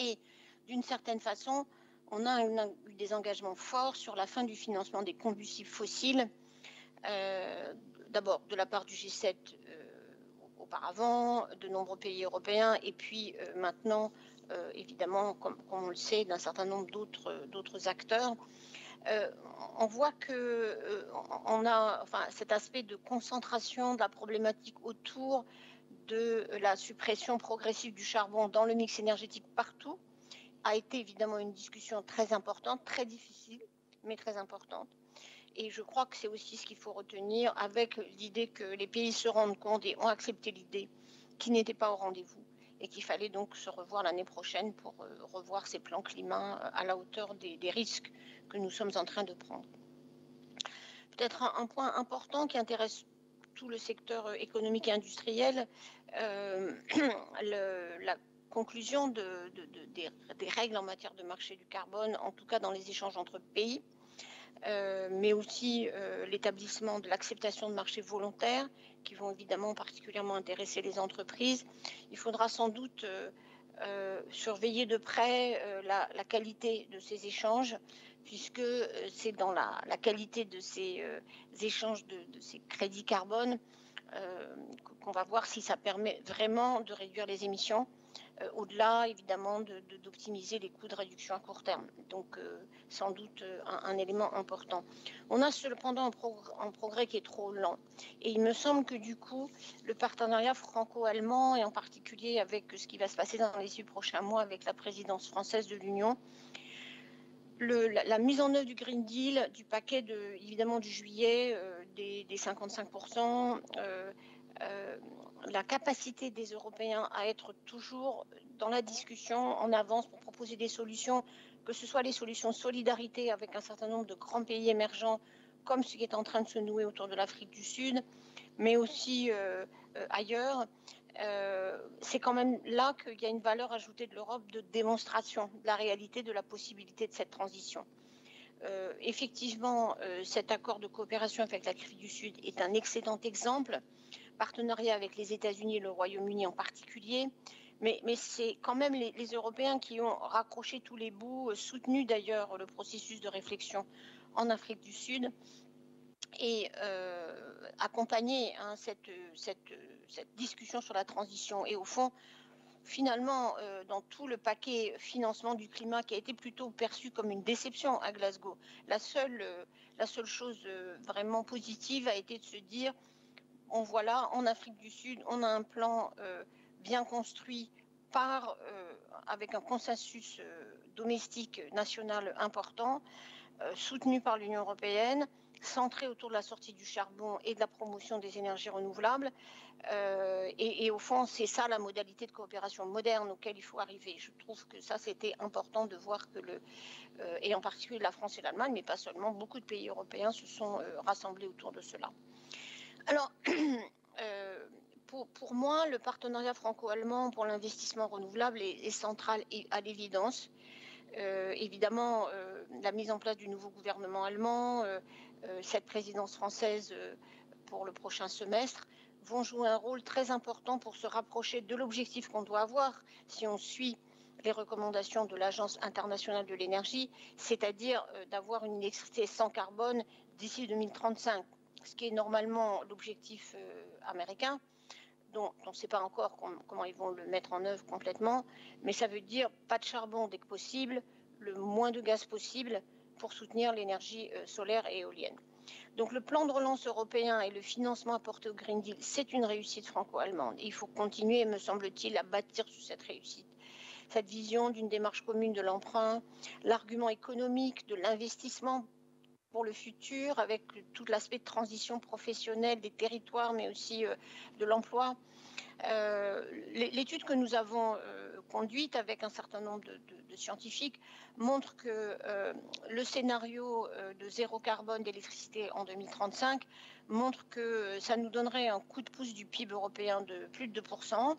Et d'une certaine façon, on a eu des engagements forts sur la fin du financement des combustibles fossiles, d'abord de la part du G7 auparavant, de nombreux pays européens, et puis maintenant, évidemment, comme on le sait, d'un certain nombre d'autres acteurs. On voit qu'on a cet aspect de concentration de la problématique autour de la suppression progressive du charbon dans le mix énergétique partout a été évidemment une discussion très importante, très difficile, mais très importante. Et je crois que c'est aussi ce qu'il faut retenir, avec l'idée que les pays se rendent compte et ont accepté l'idée qui n'était pas au rendez-vous et qu'il fallait donc se revoir l'année prochaine pour revoir ces plans climat à la hauteur des risques que nous sommes en train de prendre. Peut-être un point important qui intéresse tout le secteur économique et industriel, la conclusion des règles en matière de marché du carbone, en tout cas dans les échanges entre pays, mais aussi l'établissement de l'acceptation de marchés volontaires qui vont évidemment particulièrement intéresser les entreprises. Il faudra sans doute surveiller de près la qualité de ces échanges, puisque c'est dans la qualité de ces échanges de ces crédits carbone qu'on va voir si ça permet vraiment de réduire les émissions, au-delà évidemment d'optimiser les coûts de réduction à court terme. Donc sans doute un élément important. On a cependant un progrès qui est trop lent. Et il me semble que du coup, le partenariat franco-allemand, et en particulier avec ce qui va se passer dans les 6 prochains mois avec la présidence française de l'Union, la mise en œuvre du Green Deal, du paquet évidemment du juillet, des 55%, la capacité des Européens à être toujours dans la discussion en avance pour proposer des solutions, que ce soit les solutions de solidarité avec un certain nombre de grands pays émergents, comme ce qui est en train de se nouer autour de l'Afrique du Sud, mais aussi ailleurs. C'est quand même là qu'il y a une valeur ajoutée de l'Europe de démonstration de la réalité de la possibilité de cette transition. Effectivement, cet accord de coopération avec l'Afrique du Sud est un excellent exemple, partenariat avec les États-Unis et le Royaume-Uni en particulier, mais c'est quand même les Européens qui ont raccroché tous les bouts, soutenu d'ailleurs le processus de réflexion en Afrique du Sud, et accompagner cette discussion sur la transition. Et au fond, finalement, dans tout le paquet financement du climat qui a été plutôt perçu comme une déception à Glasgow, la seule chose vraiment positive a été de se dire, on voit là, en Afrique du Sud, on a un plan bien construit avec un consensus domestique national important, soutenu par l'Union européenne, centré autour de la sortie du charbon et de la promotion des énergies renouvelables. Et au fond, c'est ça la modalité de coopération moderne auquel il faut arriver. Je trouve que ça, c'était important de voir que et en particulier la France et l'Allemagne, mais pas seulement, beaucoup de pays européens se sont rassemblés autour de cela. Alors, pour moi, le partenariat franco-allemand pour l'investissement renouvelable est central et à l'évidence. Évidemment, la mise en place du nouveau gouvernement allemand, cette présidence française pour le prochain semestre, vont jouer un rôle très important pour se rapprocher de l'objectif qu'on doit avoir si on suit les recommandations de l'Agence internationale de l'énergie, c'est-à-dire d'avoir une électricité sans carbone d'ici 2035, ce qui est normalement l'objectif américain, dont on ne sait pas encore comment ils vont le mettre en œuvre complètement, mais ça veut dire pas de charbon dès que possible, le moins de gaz possible pour soutenir l'énergie solaire et éolienne. Donc le plan de relance européen et le financement apporté au Green Deal, c'est une réussite franco-allemande. Il faut continuer, me semble-t-il, à bâtir sur cette réussite. Cette vision d'une démarche commune de l'emprunt, l'argument économique de l'investissement pour le futur, avec tout l'aspect de transition professionnelle des territoires, mais aussi de l'emploi. L'étude que nous avons conduite avec un certain nombre de scientifiques montre que le scénario de zéro carbone d'électricité en 2035 montre que ça nous donnerait un coup de pouce du PIB européen de plus de 2%,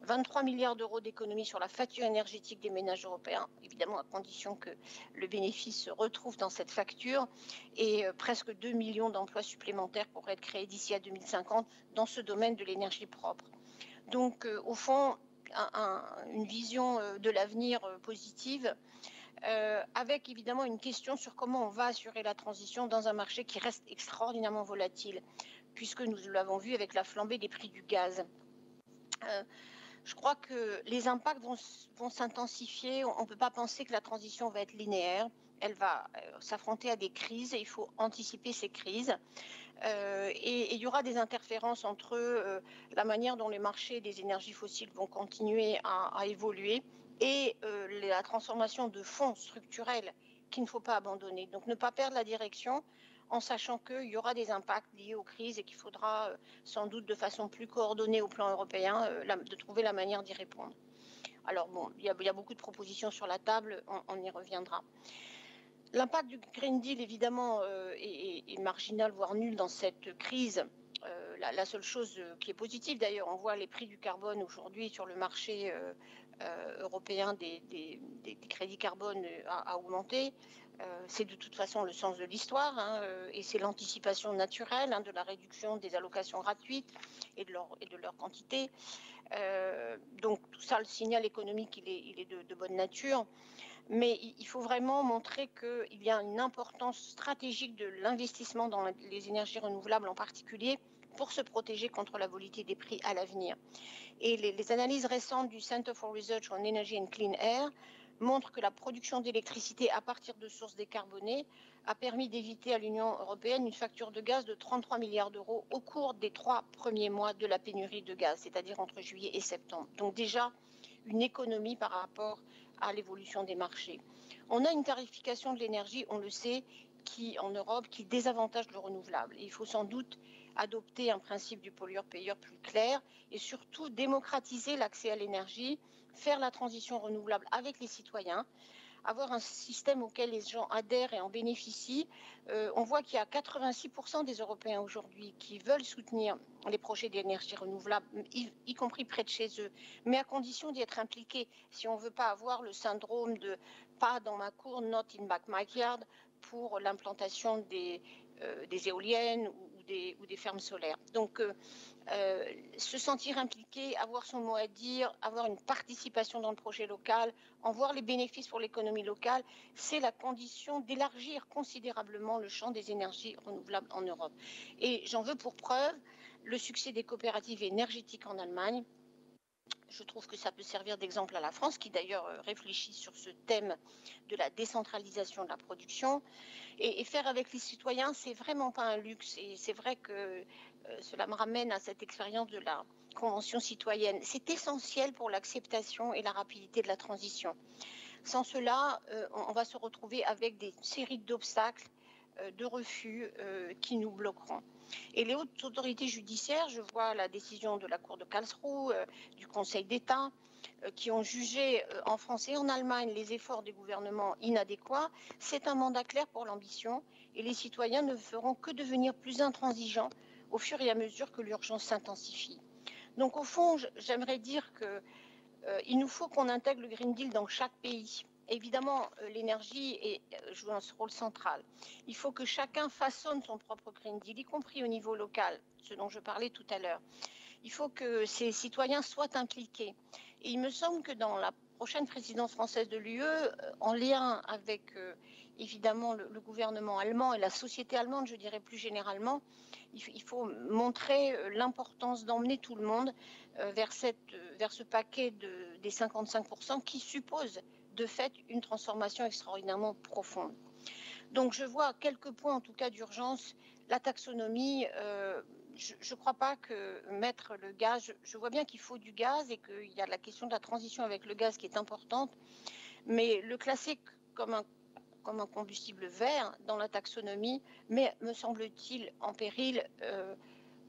23 milliards d'euros d'économie sur la facture énergétique des ménages européens, évidemment à condition que le bénéfice se retrouve dans cette facture, et presque 2 millions d'emplois supplémentaires pourraient être créés d'ici à 2050 dans ce domaine de l'énergie propre. Donc, au fond, une vision de l'avenir positive, avec évidemment une question sur comment on va assurer la transition dans un marché qui reste extraordinairement volatile, puisque nous l'avons vu avec la flambée des prix du gaz. Je crois que les impacts vont s'intensifier. On ne peut pas penser que la transition va être linéaire. Elle va s'affronter à des crises et il faut anticiper ces crises. Et il y aura des interférences entre la manière dont les marchés des énergies fossiles vont continuer à évoluer et la transformation de fonds structurels qu'il ne faut pas abandonner. Donc ne pas perdre la direction en sachant qu'il y aura des impacts liés aux crises et qu'il faudra sans doute de façon plus coordonnée au plan européen de trouver la manière d'y répondre. Alors bon, il y a beaucoup de propositions sur la table, on y reviendra. L'impact du Green Deal, évidemment, est marginal, voire nul dans cette crise. La seule chose qui est positive, d'ailleurs, on voit les prix du carbone aujourd'hui sur le marché européen des crédits carbone a augmenté. C'est de toute façon le sens de l'histoire, hein, et c'est l'anticipation naturelle de la réduction des allocations gratuites et de leur quantité. Donc tout ça, le signal économique, il est de bonne nature. Mais il faut vraiment montrer qu'il y a une importance stratégique de l'investissement dans les énergies renouvelables en particulier pour se protéger contre la volatilité des prix à l'avenir. Et les analyses récentes du Center for Research on Energy and Clean Air montrent que la production d'électricité à partir de sources décarbonées a permis d'éviter à l'Union européenne une facture de gaz de 33 milliards d'euros au cours des 3 premiers mois de la pénurie de gaz, c'est-à-dire entre juillet et septembre. Donc déjà, une économie par rapport à l'évolution des marchés. On a une tarification de l'énergie, on le sait, en Europe, qui désavantage le renouvelable. Et il faut sans doute adopter un principe du pollueur-payeur plus clair et surtout démocratiser l'accès à l'énergie, faire la transition renouvelable avec les citoyens, avoir un système auquel les gens adhèrent et en bénéficient. On voit qu'il y a 86% des Européens aujourd'hui qui veulent soutenir les projets d'énergie renouvelable, y compris près de chez eux, mais à condition d'y être impliqués. Si on ne veut pas avoir le syndrome de « pas dans ma cour, not in back my yard » pour l'implantation des éoliennes ou des fermes solaires. Donc, se sentir impliqué, avoir son mot à dire, avoir une participation dans le projet local, en voir les bénéfices pour l'économie locale, c'est la condition d'élargir considérablement le champ des énergies renouvelables en Europe. Et j'en veux pour preuve le succès des coopératives énergétiques en Allemagne. Je trouve que ça peut servir d'exemple à la France, qui d'ailleurs réfléchit sur ce thème de la décentralisation de la production. Et faire avec les citoyens, c'est vraiment pas un luxe. Et c'est vrai que cela me ramène à cette expérience de la Convention citoyenne. C'est essentiel pour l'acceptation et la rapidité de la transition. Sans cela, on va se retrouver avec des séries d'obstacles, de refus qui nous bloqueront. Et les hautes autorités judiciaires, je vois la décision de la Cour de Karlsruhe, du Conseil d'État, qui ont jugé en France et en Allemagne les efforts des gouvernements inadéquats. C'est un mandat clair pour l'ambition et les citoyens ne feront que devenir plus intransigeants au fur et à mesure que l'urgence s'intensifie. Donc au fond, j'aimerais dire qu'il nous faut qu'on intègre le Green Deal dans chaque pays. Évidemment, l'énergie joue un rôle central. Il faut que chacun façonne son propre Green Deal, y compris au niveau local, ce dont je parlais tout à l'heure. Il faut que ces citoyens soient impliqués. Et il me semble que dans la prochaine présidence française de l'UE, en lien avec évidemment le gouvernement allemand et la société allemande, je dirais plus généralement, il faut montrer l'importance d'emmener tout le monde vers ce paquet des 55% qui suppose de fait une transformation extraordinairement profonde. Donc je vois quelques points en tout cas d'urgence. La taxonomie, je ne crois pas que mettre le gaz, je vois bien qu'il faut du gaz et qu'il y a la question de la transition avec le gaz qui est importante, mais le classer comme un combustible vert dans la taxonomie, mais me semble-t-il en péril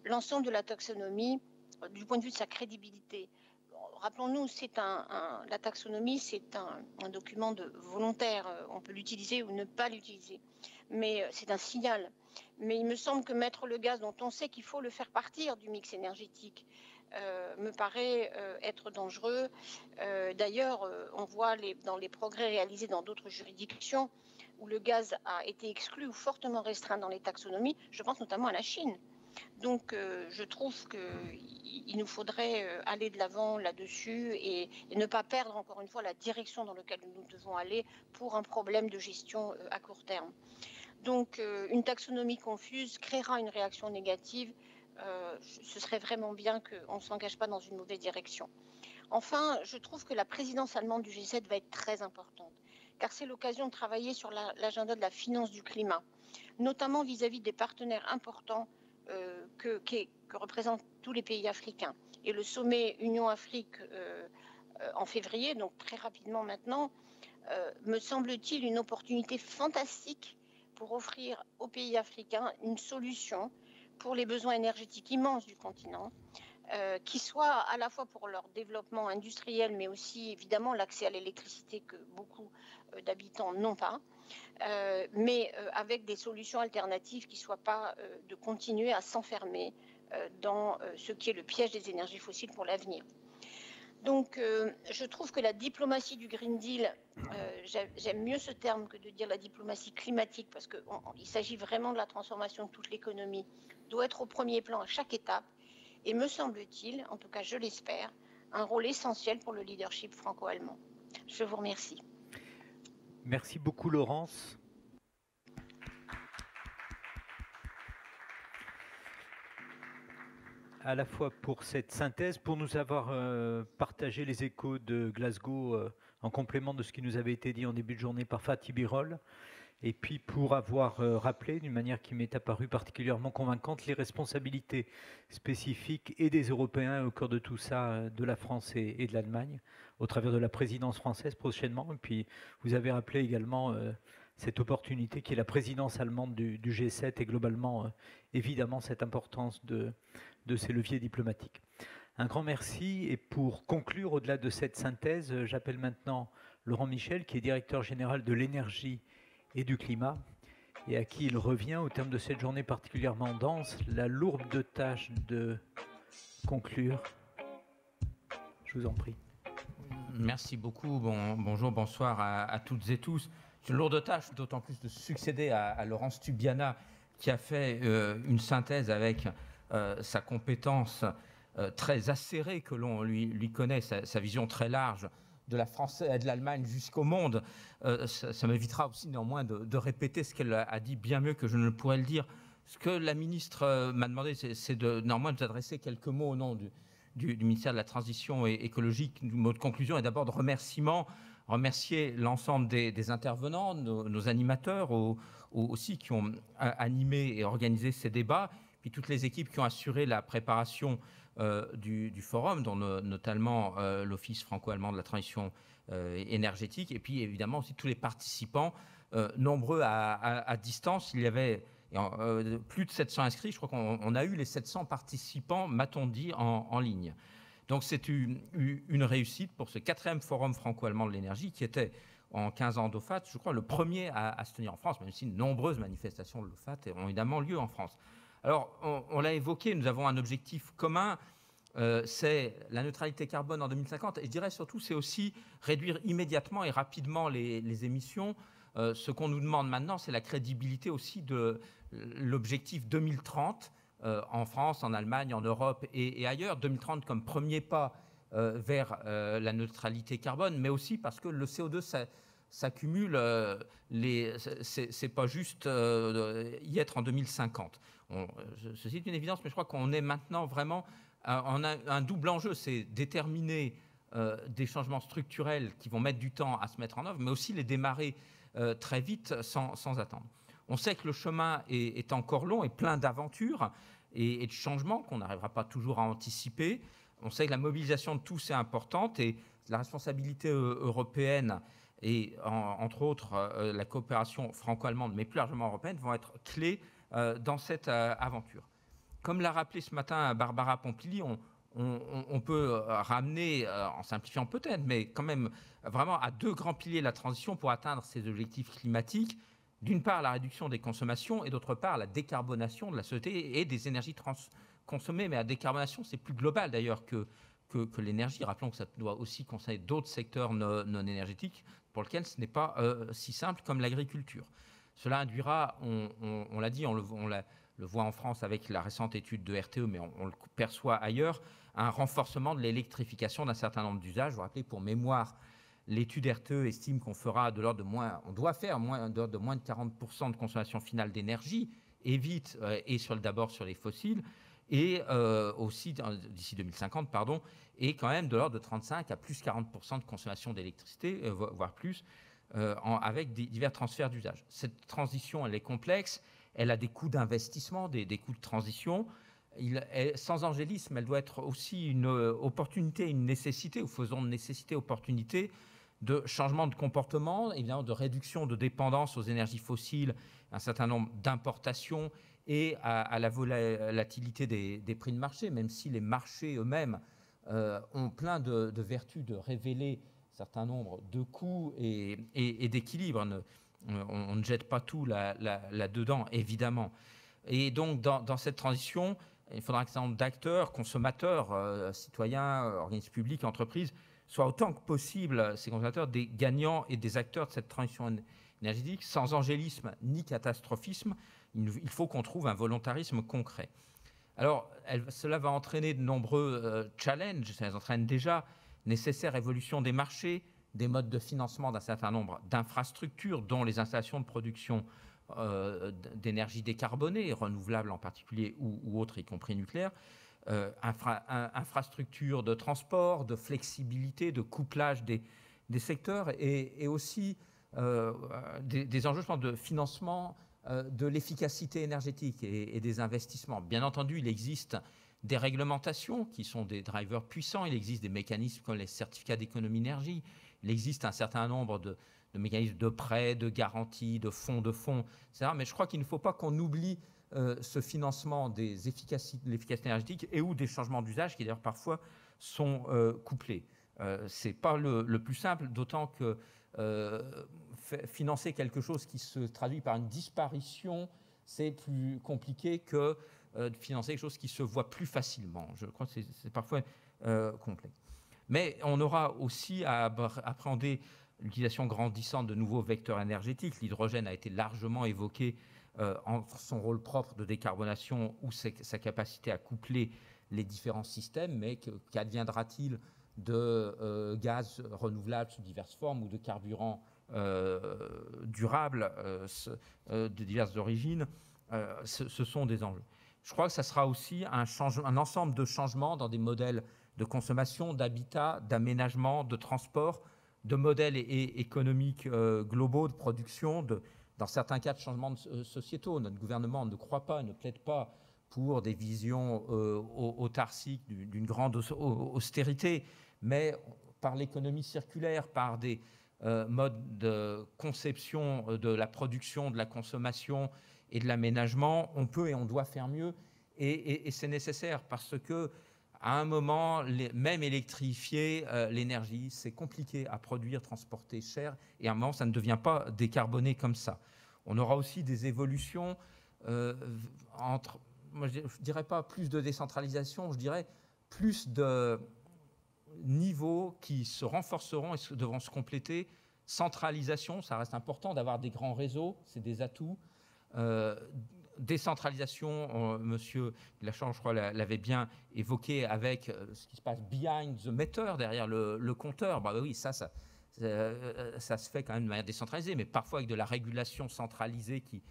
l'ensemble de la taxonomie du point de vue de sa crédibilité. Rappelons-nous, la taxonomie, c'est un document volontaire. On peut l'utiliser ou ne pas l'utiliser, mais c'est un signal. Mais il me semble que mettre le gaz, dont on sait qu'il faut le faire partir du mix énergétique, me paraît être dangereux. D'ailleurs, on voit dans les progrès réalisés dans d'autres juridictions où le gaz a été exclu ou fortement restreint dans les taxonomies. Je pense notamment à la Chine. Donc, je trouve qu'il nous faudrait aller de l'avant là-dessus et ne pas perdre, encore une fois, la direction dans laquelle nous devons aller pour un problème de gestion à court terme. Donc, une taxonomie confuse créera une réaction négative. Ce serait vraiment bien qu'on ne s'engage pas dans une mauvaise direction. Enfin, je trouve que la présidence allemande du G7 va être très importante, car c'est l'occasion de travailler sur l'agenda de la finance du climat, notamment vis-à-vis des partenaires importants que représentent tous les pays africains. Et le sommet Union-Afrique en février, donc très rapidement maintenant, me semble-t-il une opportunité fantastique pour offrir aux pays africains une solution pour les besoins énergétiques immenses du continent, qui soit à la fois pour leur développement industriel, mais aussi évidemment l'accès à l'électricité que beaucoup d'habitants n'ont pas, mais avec des solutions alternatives qui ne soient pas de continuer à s'enfermer dans ce qui est le piège des énergies fossiles pour l'avenir. Donc, je trouve que la diplomatie du Green Deal, j'aime mieux ce terme que de dire la diplomatie climatique, parce qu'il s'agit vraiment de la transformation de toute l'économie, doit être au premier plan à chaque étape, et me semble-t-il, en tout cas je l'espère, un rôle essentiel pour le leadership franco-allemand. Je vous remercie. Merci beaucoup, Laurence. À la fois pour cette synthèse, pour nous avoir partagé les échos de Glasgow en complément de ce qui nous avait été dit en début de journée par Fatih Birol, et puis pour avoir rappelé d'une manière qui m'est apparue particulièrement convaincante les responsabilités spécifiques et des Européens au cœur de tout ça, de la France et de l'Allemagne, au travers de la présidence française prochainement. Et puis vous avez rappelé également cette opportunité qui est la présidence allemande du G7 et globalement évidemment cette importance de ces leviers diplomatiques. Un grand merci, et pour conclure au-delà de cette synthèse, j'appelle maintenant Laurent Michel, qui est directeur général de l'énergie et du climat, et à qui il revient, au terme de cette journée particulièrement dense, la lourde tâche de conclure. Je vous en prie. Merci beaucoup. Bonjour, bonsoir à toutes et tous. C'est une lourde tâche, d'autant plus de succéder à Laurence Tubiana, qui a fait une synthèse avec sa compétence très acérée que l'on lui connaît, sa vision très large de la France et de l'Allemagne jusqu'au monde. Ça m'évitera aussi néanmoins de répéter ce qu'elle a dit bien mieux que je ne le pourrais le dire. Ce que la ministre m'a demandé, c'est néanmoins de vous adresser quelques mots au nom du ministère de la Transition écologique. Le mot de conclusion est d'abord de remercier l'ensemble des intervenants, nos animateurs aussi qui ont animé et organisé ces débats, puis toutes les équipes qui ont assuré la préparation du forum, dont notamment l'Office franco-allemand de la transition énergétique, et puis évidemment aussi tous les participants, nombreux à distance. Il y avait plus de 700 inscrits, je crois qu'on a eu les 700 participants, m'a-t-on dit, en ligne. Donc c'est une réussite pour ce 4e forum franco-allemand de l'énergie, qui était en 15 ans d'OFAT, je crois, le premier à se tenir en France, même si de nombreuses manifestations de l'OFAT ont évidemment lieu en France. Alors, on l'a évoqué, nous avons un objectif commun, c'est la neutralité carbone en 2050. Et je dirais surtout, c'est aussi réduire immédiatement et rapidement les émissions. Ce qu'on nous demande maintenant, c'est la crédibilité aussi de l'objectif 2030 en France, en Allemagne, en Europe et ailleurs. 2030 comme premier pas vers la neutralité carbone, mais aussi parce que le CO2 s'accumule. C'est pas juste y être en 2050. Ceci est une évidence, mais je crois qu'on est maintenant vraiment... On a un double enjeu, c'est déterminer des changements structurels qui vont mettre du temps à se mettre en œuvre, mais aussi les démarrer très vite sans attendre. On sait que le chemin est encore long et plein d'aventures et de changements qu'on n'arrivera pas toujours à anticiper. On sait que la mobilisation de tous est importante et la responsabilité européenne et entre autres la coopération franco-allemande, mais plus largement européenne, vont être clés dans cette aventure. Comme l'a rappelé ce matin Barbara Pompili, on peut ramener, en simplifiant peut-être, mais quand même vraiment à 2 grands piliers la transition pour atteindre ces objectifs climatiques. D'une part, la réduction des consommations et d'autre part, la décarbonation de la société et des énergies consommées. Mais la décarbonation, c'est plus global d'ailleurs que l'énergie. Rappelons que ça doit aussi concerner d'autres secteurs non énergétiques pour lesquels ce n'est pas si simple comme l'agriculture. Cela induira, on l'a dit, on le voit en France avec la récente étude de RTE, mais on le perçoit ailleurs, un renforcement de l'électrification d'un certain nombre d'usages. Je vous rappelle, pour mémoire, l'étude RTE estime qu'on fera de l'ordre de on doit faire de l'ordre de moins de 40% de consommation finale d'énergie, et vite, et d'abord sur les fossiles, et aussi d'ici 2050, pardon, et quand même de l'ordre de 35 à plus 40% de consommation d'électricité, voire plus, avec divers transferts d'usage. Cette transition, elle est complexe. Elle a des coûts d'investissement, des coûts de transition. Sans angélisme, elle doit être aussi une opportunité, une nécessité, ou faisons de nécessité opportunité. de changement de comportement, évidemment de réduction de dépendance aux énergies fossiles, un certain nombre d'importations et à la volatilité des prix de marché, même si les marchés eux-mêmes ont plein de vertus de révéler un certain nombre de coûts et d'équilibres. On ne jette pas tout là-dedans, évidemment. Et donc, dans cette transition, il faudra qu'un certain nombre d'acteurs, consommateurs, citoyens, organismes publics, entreprises, soient autant que possible, ces consommateurs, des gagnants et des acteurs de cette transition énergétique, sans angélisme ni catastrophisme. Il faut qu'on trouve un volontarisme concret. Alors, cela va entraîner de nombreux challenges, ça entraîne déjà nécessaire évolution des marchés, des modes de financement d'un certain nombre d'infrastructures, dont les installations de production d'énergie décarbonée, renouvelables en particulier ou autres, y compris nucléaires, infrastructures de transport, de flexibilité, de couplage des secteurs et aussi des enjeux, je pense, de financement de l'efficacité énergétique et des investissements. Bien entendu, il existe des réglementations qui sont des drivers puissants, il existe des mécanismes comme les certificats d'économie d'énergie, il existe un certain nombre de mécanismes de prêts, de garanties, de fonds, etc. Mais je crois qu'il ne faut pas qu'on oublie ce financement de l'efficacité énergétique et ou des changements d'usage qui d'ailleurs parfois sont couplés. Ce n'est pas le plus simple, d'autant que financer quelque chose qui se traduit par une disparition, c'est plus compliqué que de financer quelque chose qui se voit plus facilement. Je crois que c'est parfois complexe. Mais on aura aussi à appréhender l'utilisation grandissante de nouveaux vecteurs énergétiques. L'hydrogène a été largement évoqué entre son rôle propre de décarbonation ou sa capacité à coupler les différents systèmes, mais qu'adviendra-t-il de gaz renouvelables sous diverses formes ou de carburants durables de diverses origines? Ce sont des enjeux. Je crois que ça sera aussi un ensemble de changements dans des modèles de consommation, d'habitat, d'aménagement, de transport, de modèles économiques globaux, de production, dans certains cas de changements sociétaux. Notre gouvernement ne croit pas, ne plaide pas pour des visions autarciques d'une grande austérité, mais par l'économie circulaire, par des modes de conception de la production, de la consommation et de l'aménagement, on peut et on doit faire mieux. Et c'est nécessaire parce que à un moment, même électrifier l'énergie, c'est compliqué à produire, transporter, cher, et à un moment, ça ne devient pas décarboné comme ça. On aura aussi des évolutions moi je ne dirais pas plus de décentralisation, je dirais plus de niveaux qui se renforceront et devront se compléter. Centralisation, ça reste important d'avoir des grands réseaux, c'est des atouts. Décentralisation, monsieur Lachan, je crois, l'avait bien évoqué avec ce qui se passe behind the meter, derrière le compteur. Bah oui, ça se fait quand même de manière décentralisée, mais parfois avec de la régulation centralisée qui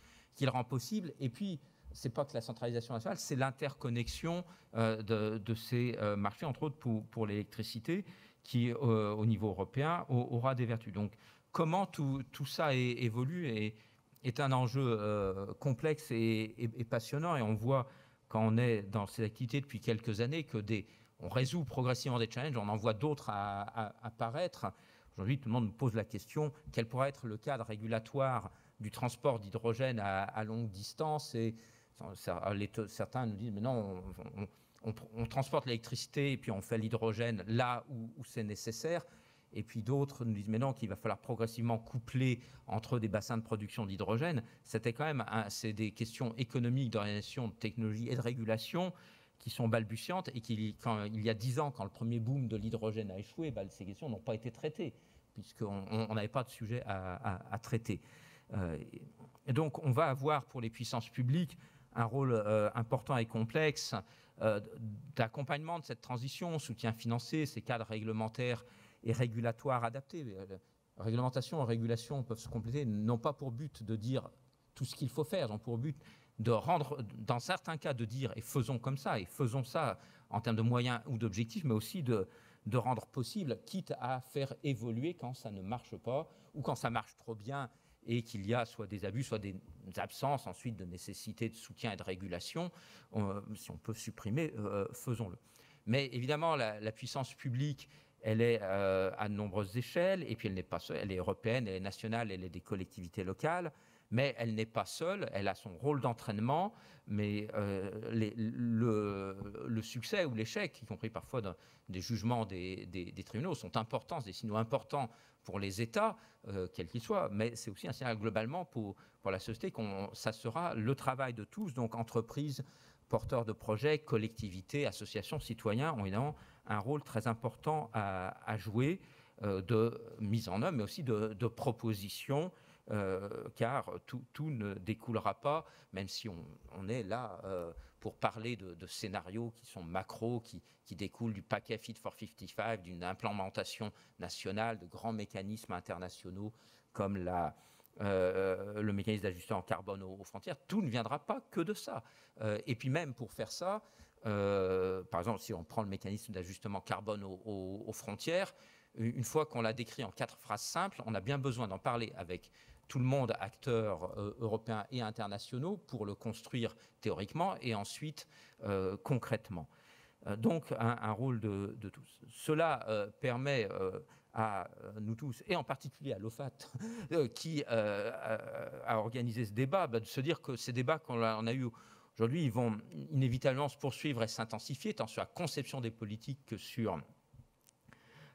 le rend possible. Et puis, ce n'est pas que la centralisation nationale, c'est l'interconnexion de ces marchés, entre autres pour l'électricité, qui, au niveau européen, aura des vertus. Donc, comment tout ça évolue est un enjeu complexe et passionnant. Et on voit, quand on est dans ces activités depuis quelques années, on résout progressivement des challenges, on en voit d'autres à apparaître. Aujourd'hui, tout le monde nous pose la question, quel pourrait être le cadre régulatoire du transport d'hydrogène à longue distance? Et certains nous disent, mais non, on transporte l'électricité et puis on fait l'hydrogène là où c'est nécessaire. Et puis d'autres nous disent, mais non, qu'il va falloir progressivement coupler entre des bassins de production d'hydrogène. C'était quand même, c'est des questions économiques, d'orientation, de technologie et de régulation qui sont balbutiantes et il y a 10 ans, quand le premier boom de l'hydrogène a échoué, ces questions n'ont pas été traitées, puisqu'on n'avait pas de sujet à traiter. Et donc, on va avoir pour les puissances publiques un rôle important et complexe d'accompagnement de cette transition, soutien financier, ces cadres réglementaires et régulatoires adaptés. Réglementation et régulation peuvent se compléter, non pas pour but de dire tout ce qu'il faut faire, ont pour but de rendre, dans certains cas, de dire et faisons comme ça, et faisons ça en termes de moyens ou d'objectifs, mais aussi de rendre possible, quitte à faire évoluer quand ça ne marche pas ou quand ça marche trop bien et qu'il y a soit des abus, soit des absences ensuite de nécessité de soutien et de régulation. Si on peut supprimer, faisons-le. Mais évidemment, la puissance publique elle est à de nombreuses échelles, et puis elle n'est pas seule, elle est européenne, elle est nationale, elle est des collectivités locales, mais elle n'est pas seule, elle a son rôle d'entraînement, mais le succès ou l'échec, y compris parfois des jugements des tribunaux, sont importants, des signaux importants pour les États, quels qu'ils soient, mais c'est aussi un signal globalement pour la société ça sera le travail de tous, donc entreprises, porteurs de projets, collectivités, associations, citoyens ont évidemment un rôle très important à jouer de mise en œuvre, mais aussi de propositions, car tout ne découlera pas, même si on est là pour parler de scénarios qui sont macro, qui découlent du paquet Fit for 55, d'une implémentation nationale, de grands mécanismes internationaux comme le mécanisme d'ajustement carbone aux frontières. Tout ne viendra pas que de ça. Et puis même pour faire ça, par exemple, si on prend le mécanisme d'ajustement carbone aux frontières, une fois qu'on l'a décrit en 4 phrases simples, on a bien besoin d'en parler avec tout le monde, acteurs européens et internationaux, pour le construire théoriquement et ensuite concrètement. Donc un rôle de tous. Cela permet à nous tous, et en particulier à l'OFAT, qui a organisé ce débat, de se dire que ces débats qu'on a eus aujourd'hui, ils vont inévitablement se poursuivre et s'intensifier, tant sur la conception des politiques que sur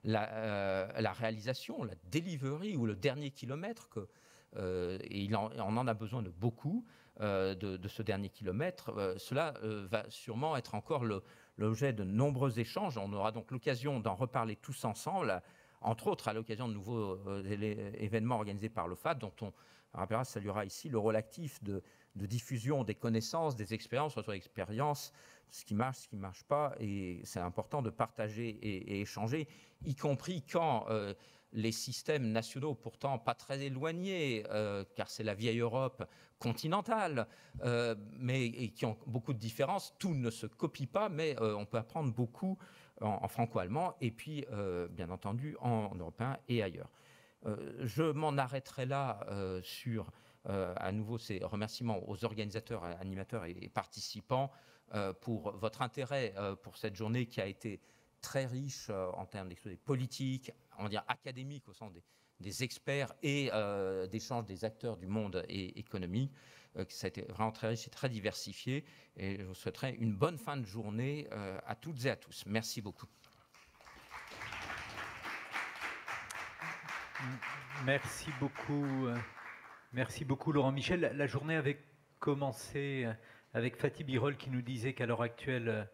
la réalisation, la delivery ou le dernier kilomètre. Et on en a besoin de beaucoup de ce dernier kilomètre. Cela va sûrement être encore l'objet de nombreux échanges. On aura donc l'occasion d'en reparler tous ensemble, entre autres à l'occasion de nouveaux événements organisés par l'OFAT, dont on rappellera, saluera ici le rôle actif de diffusion des connaissances, des expériences, retour d'expérience, ce qui marche, ce qui ne marche pas. Et c'est important de partager et échanger, y compris quand les systèmes nationaux, pourtant pas très éloignés, car c'est la vieille Europe continentale, mais qui ont beaucoup de différences. Tout ne se copie pas, mais on peut apprendre beaucoup en franco-allemand et puis, bien entendu, en européen et ailleurs. Je m'en arrêterai là sur, à nouveau, ces remerciements aux organisateurs, animateurs et participants pour votre intérêt pour cette journée qui a été très riche en termes d'exposés politiques, on va dire académiques au sens des experts et d'échanges des acteurs du monde économique. Ça a été vraiment très riche et très diversifié. Et je vous souhaiterais une bonne fin de journée à toutes et à tous. Merci beaucoup. Merci beaucoup Laurent Michel. La journée avait commencé avec Fatih Birol qui nous disait qu'à l'heure actuelle,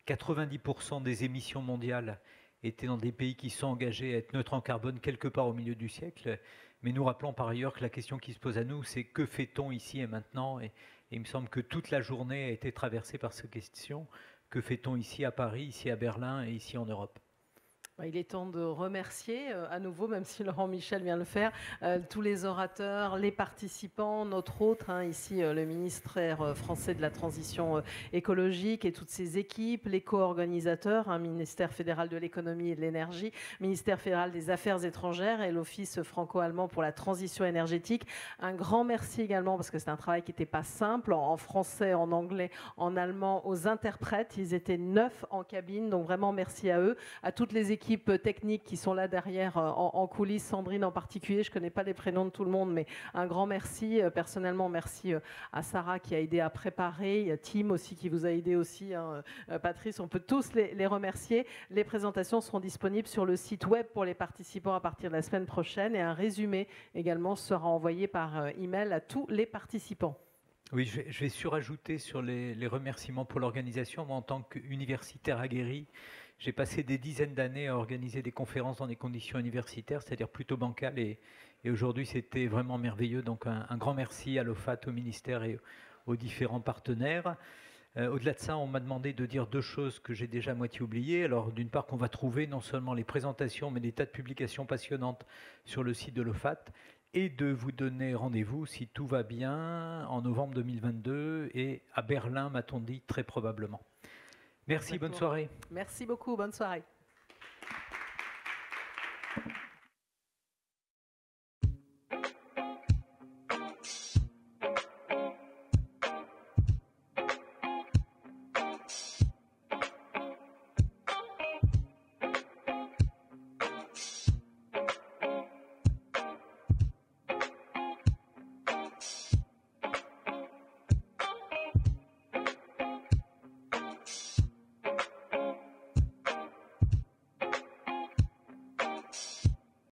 90% des émissions mondiales étaient dans des pays qui sont engagés à être neutres en carbone quelque part au milieu du siècle. Mais nous rappelons par ailleurs que la question qui se pose à nous, c'est que fait-on ici et maintenant ? Et il me semble que toute la journée a été traversée par ces questions. Que fait-on ici à Paris, ici à Berlin et ici en Europe ? Il est temps de remercier à nouveau, même si Laurent Michel vient le faire, tous les orateurs, les participants, notre hôte, ici le ministère français de la transition écologique et toutes ses équipes, les co-organisateurs, ministère fédéral de l'économie et de l'énergie, ministère fédéral des affaires étrangères et l'Office franco-allemand pour la transition énergétique. Un grand merci également, parce que c'est un travail qui n'était pas simple, en français, en anglais, en allemand, aux interprètes. Ils étaient 9 en cabine, donc vraiment merci à eux, à toutes les équipes techniques qui sont là derrière en coulisses, Sandrine en particulier, je ne connais pas les prénoms de tout le monde, mais un grand merci. Personnellement, merci à Sarah qui a aidé à préparer, il y a Tim aussi qui vous a aidé aussi, Patrice, on peut tous les remercier. Les présentations seront disponibles sur le site web pour les participants à partir de la semaine prochaine et un résumé également sera envoyé par email à tous les participants. Oui, je vais surajouter sur les remerciements pour l'organisation. Moi, en tant qu'universitaire aguerri, j'ai passé des dizaines d'années à organiser des conférences dans des conditions universitaires, c'est-à-dire plutôt bancales, et aujourd'hui c'était vraiment merveilleux. Donc un grand merci à l'OFAT, au ministère et aux différents partenaires. Au-delà de ça, on m'a demandé de dire 2 choses que j'ai déjà à moitié oubliées. Alors d'une part qu'on va trouver non seulement les présentations, mais des tas de publications passionnantes sur le site de l'OFAT, et de vous donner rendez-vous, si tout va bien, en novembre 2022, et à Berlin, m'a-t-on dit, très probablement. Merci, bonne soirée. Merci beaucoup, bonne soirée.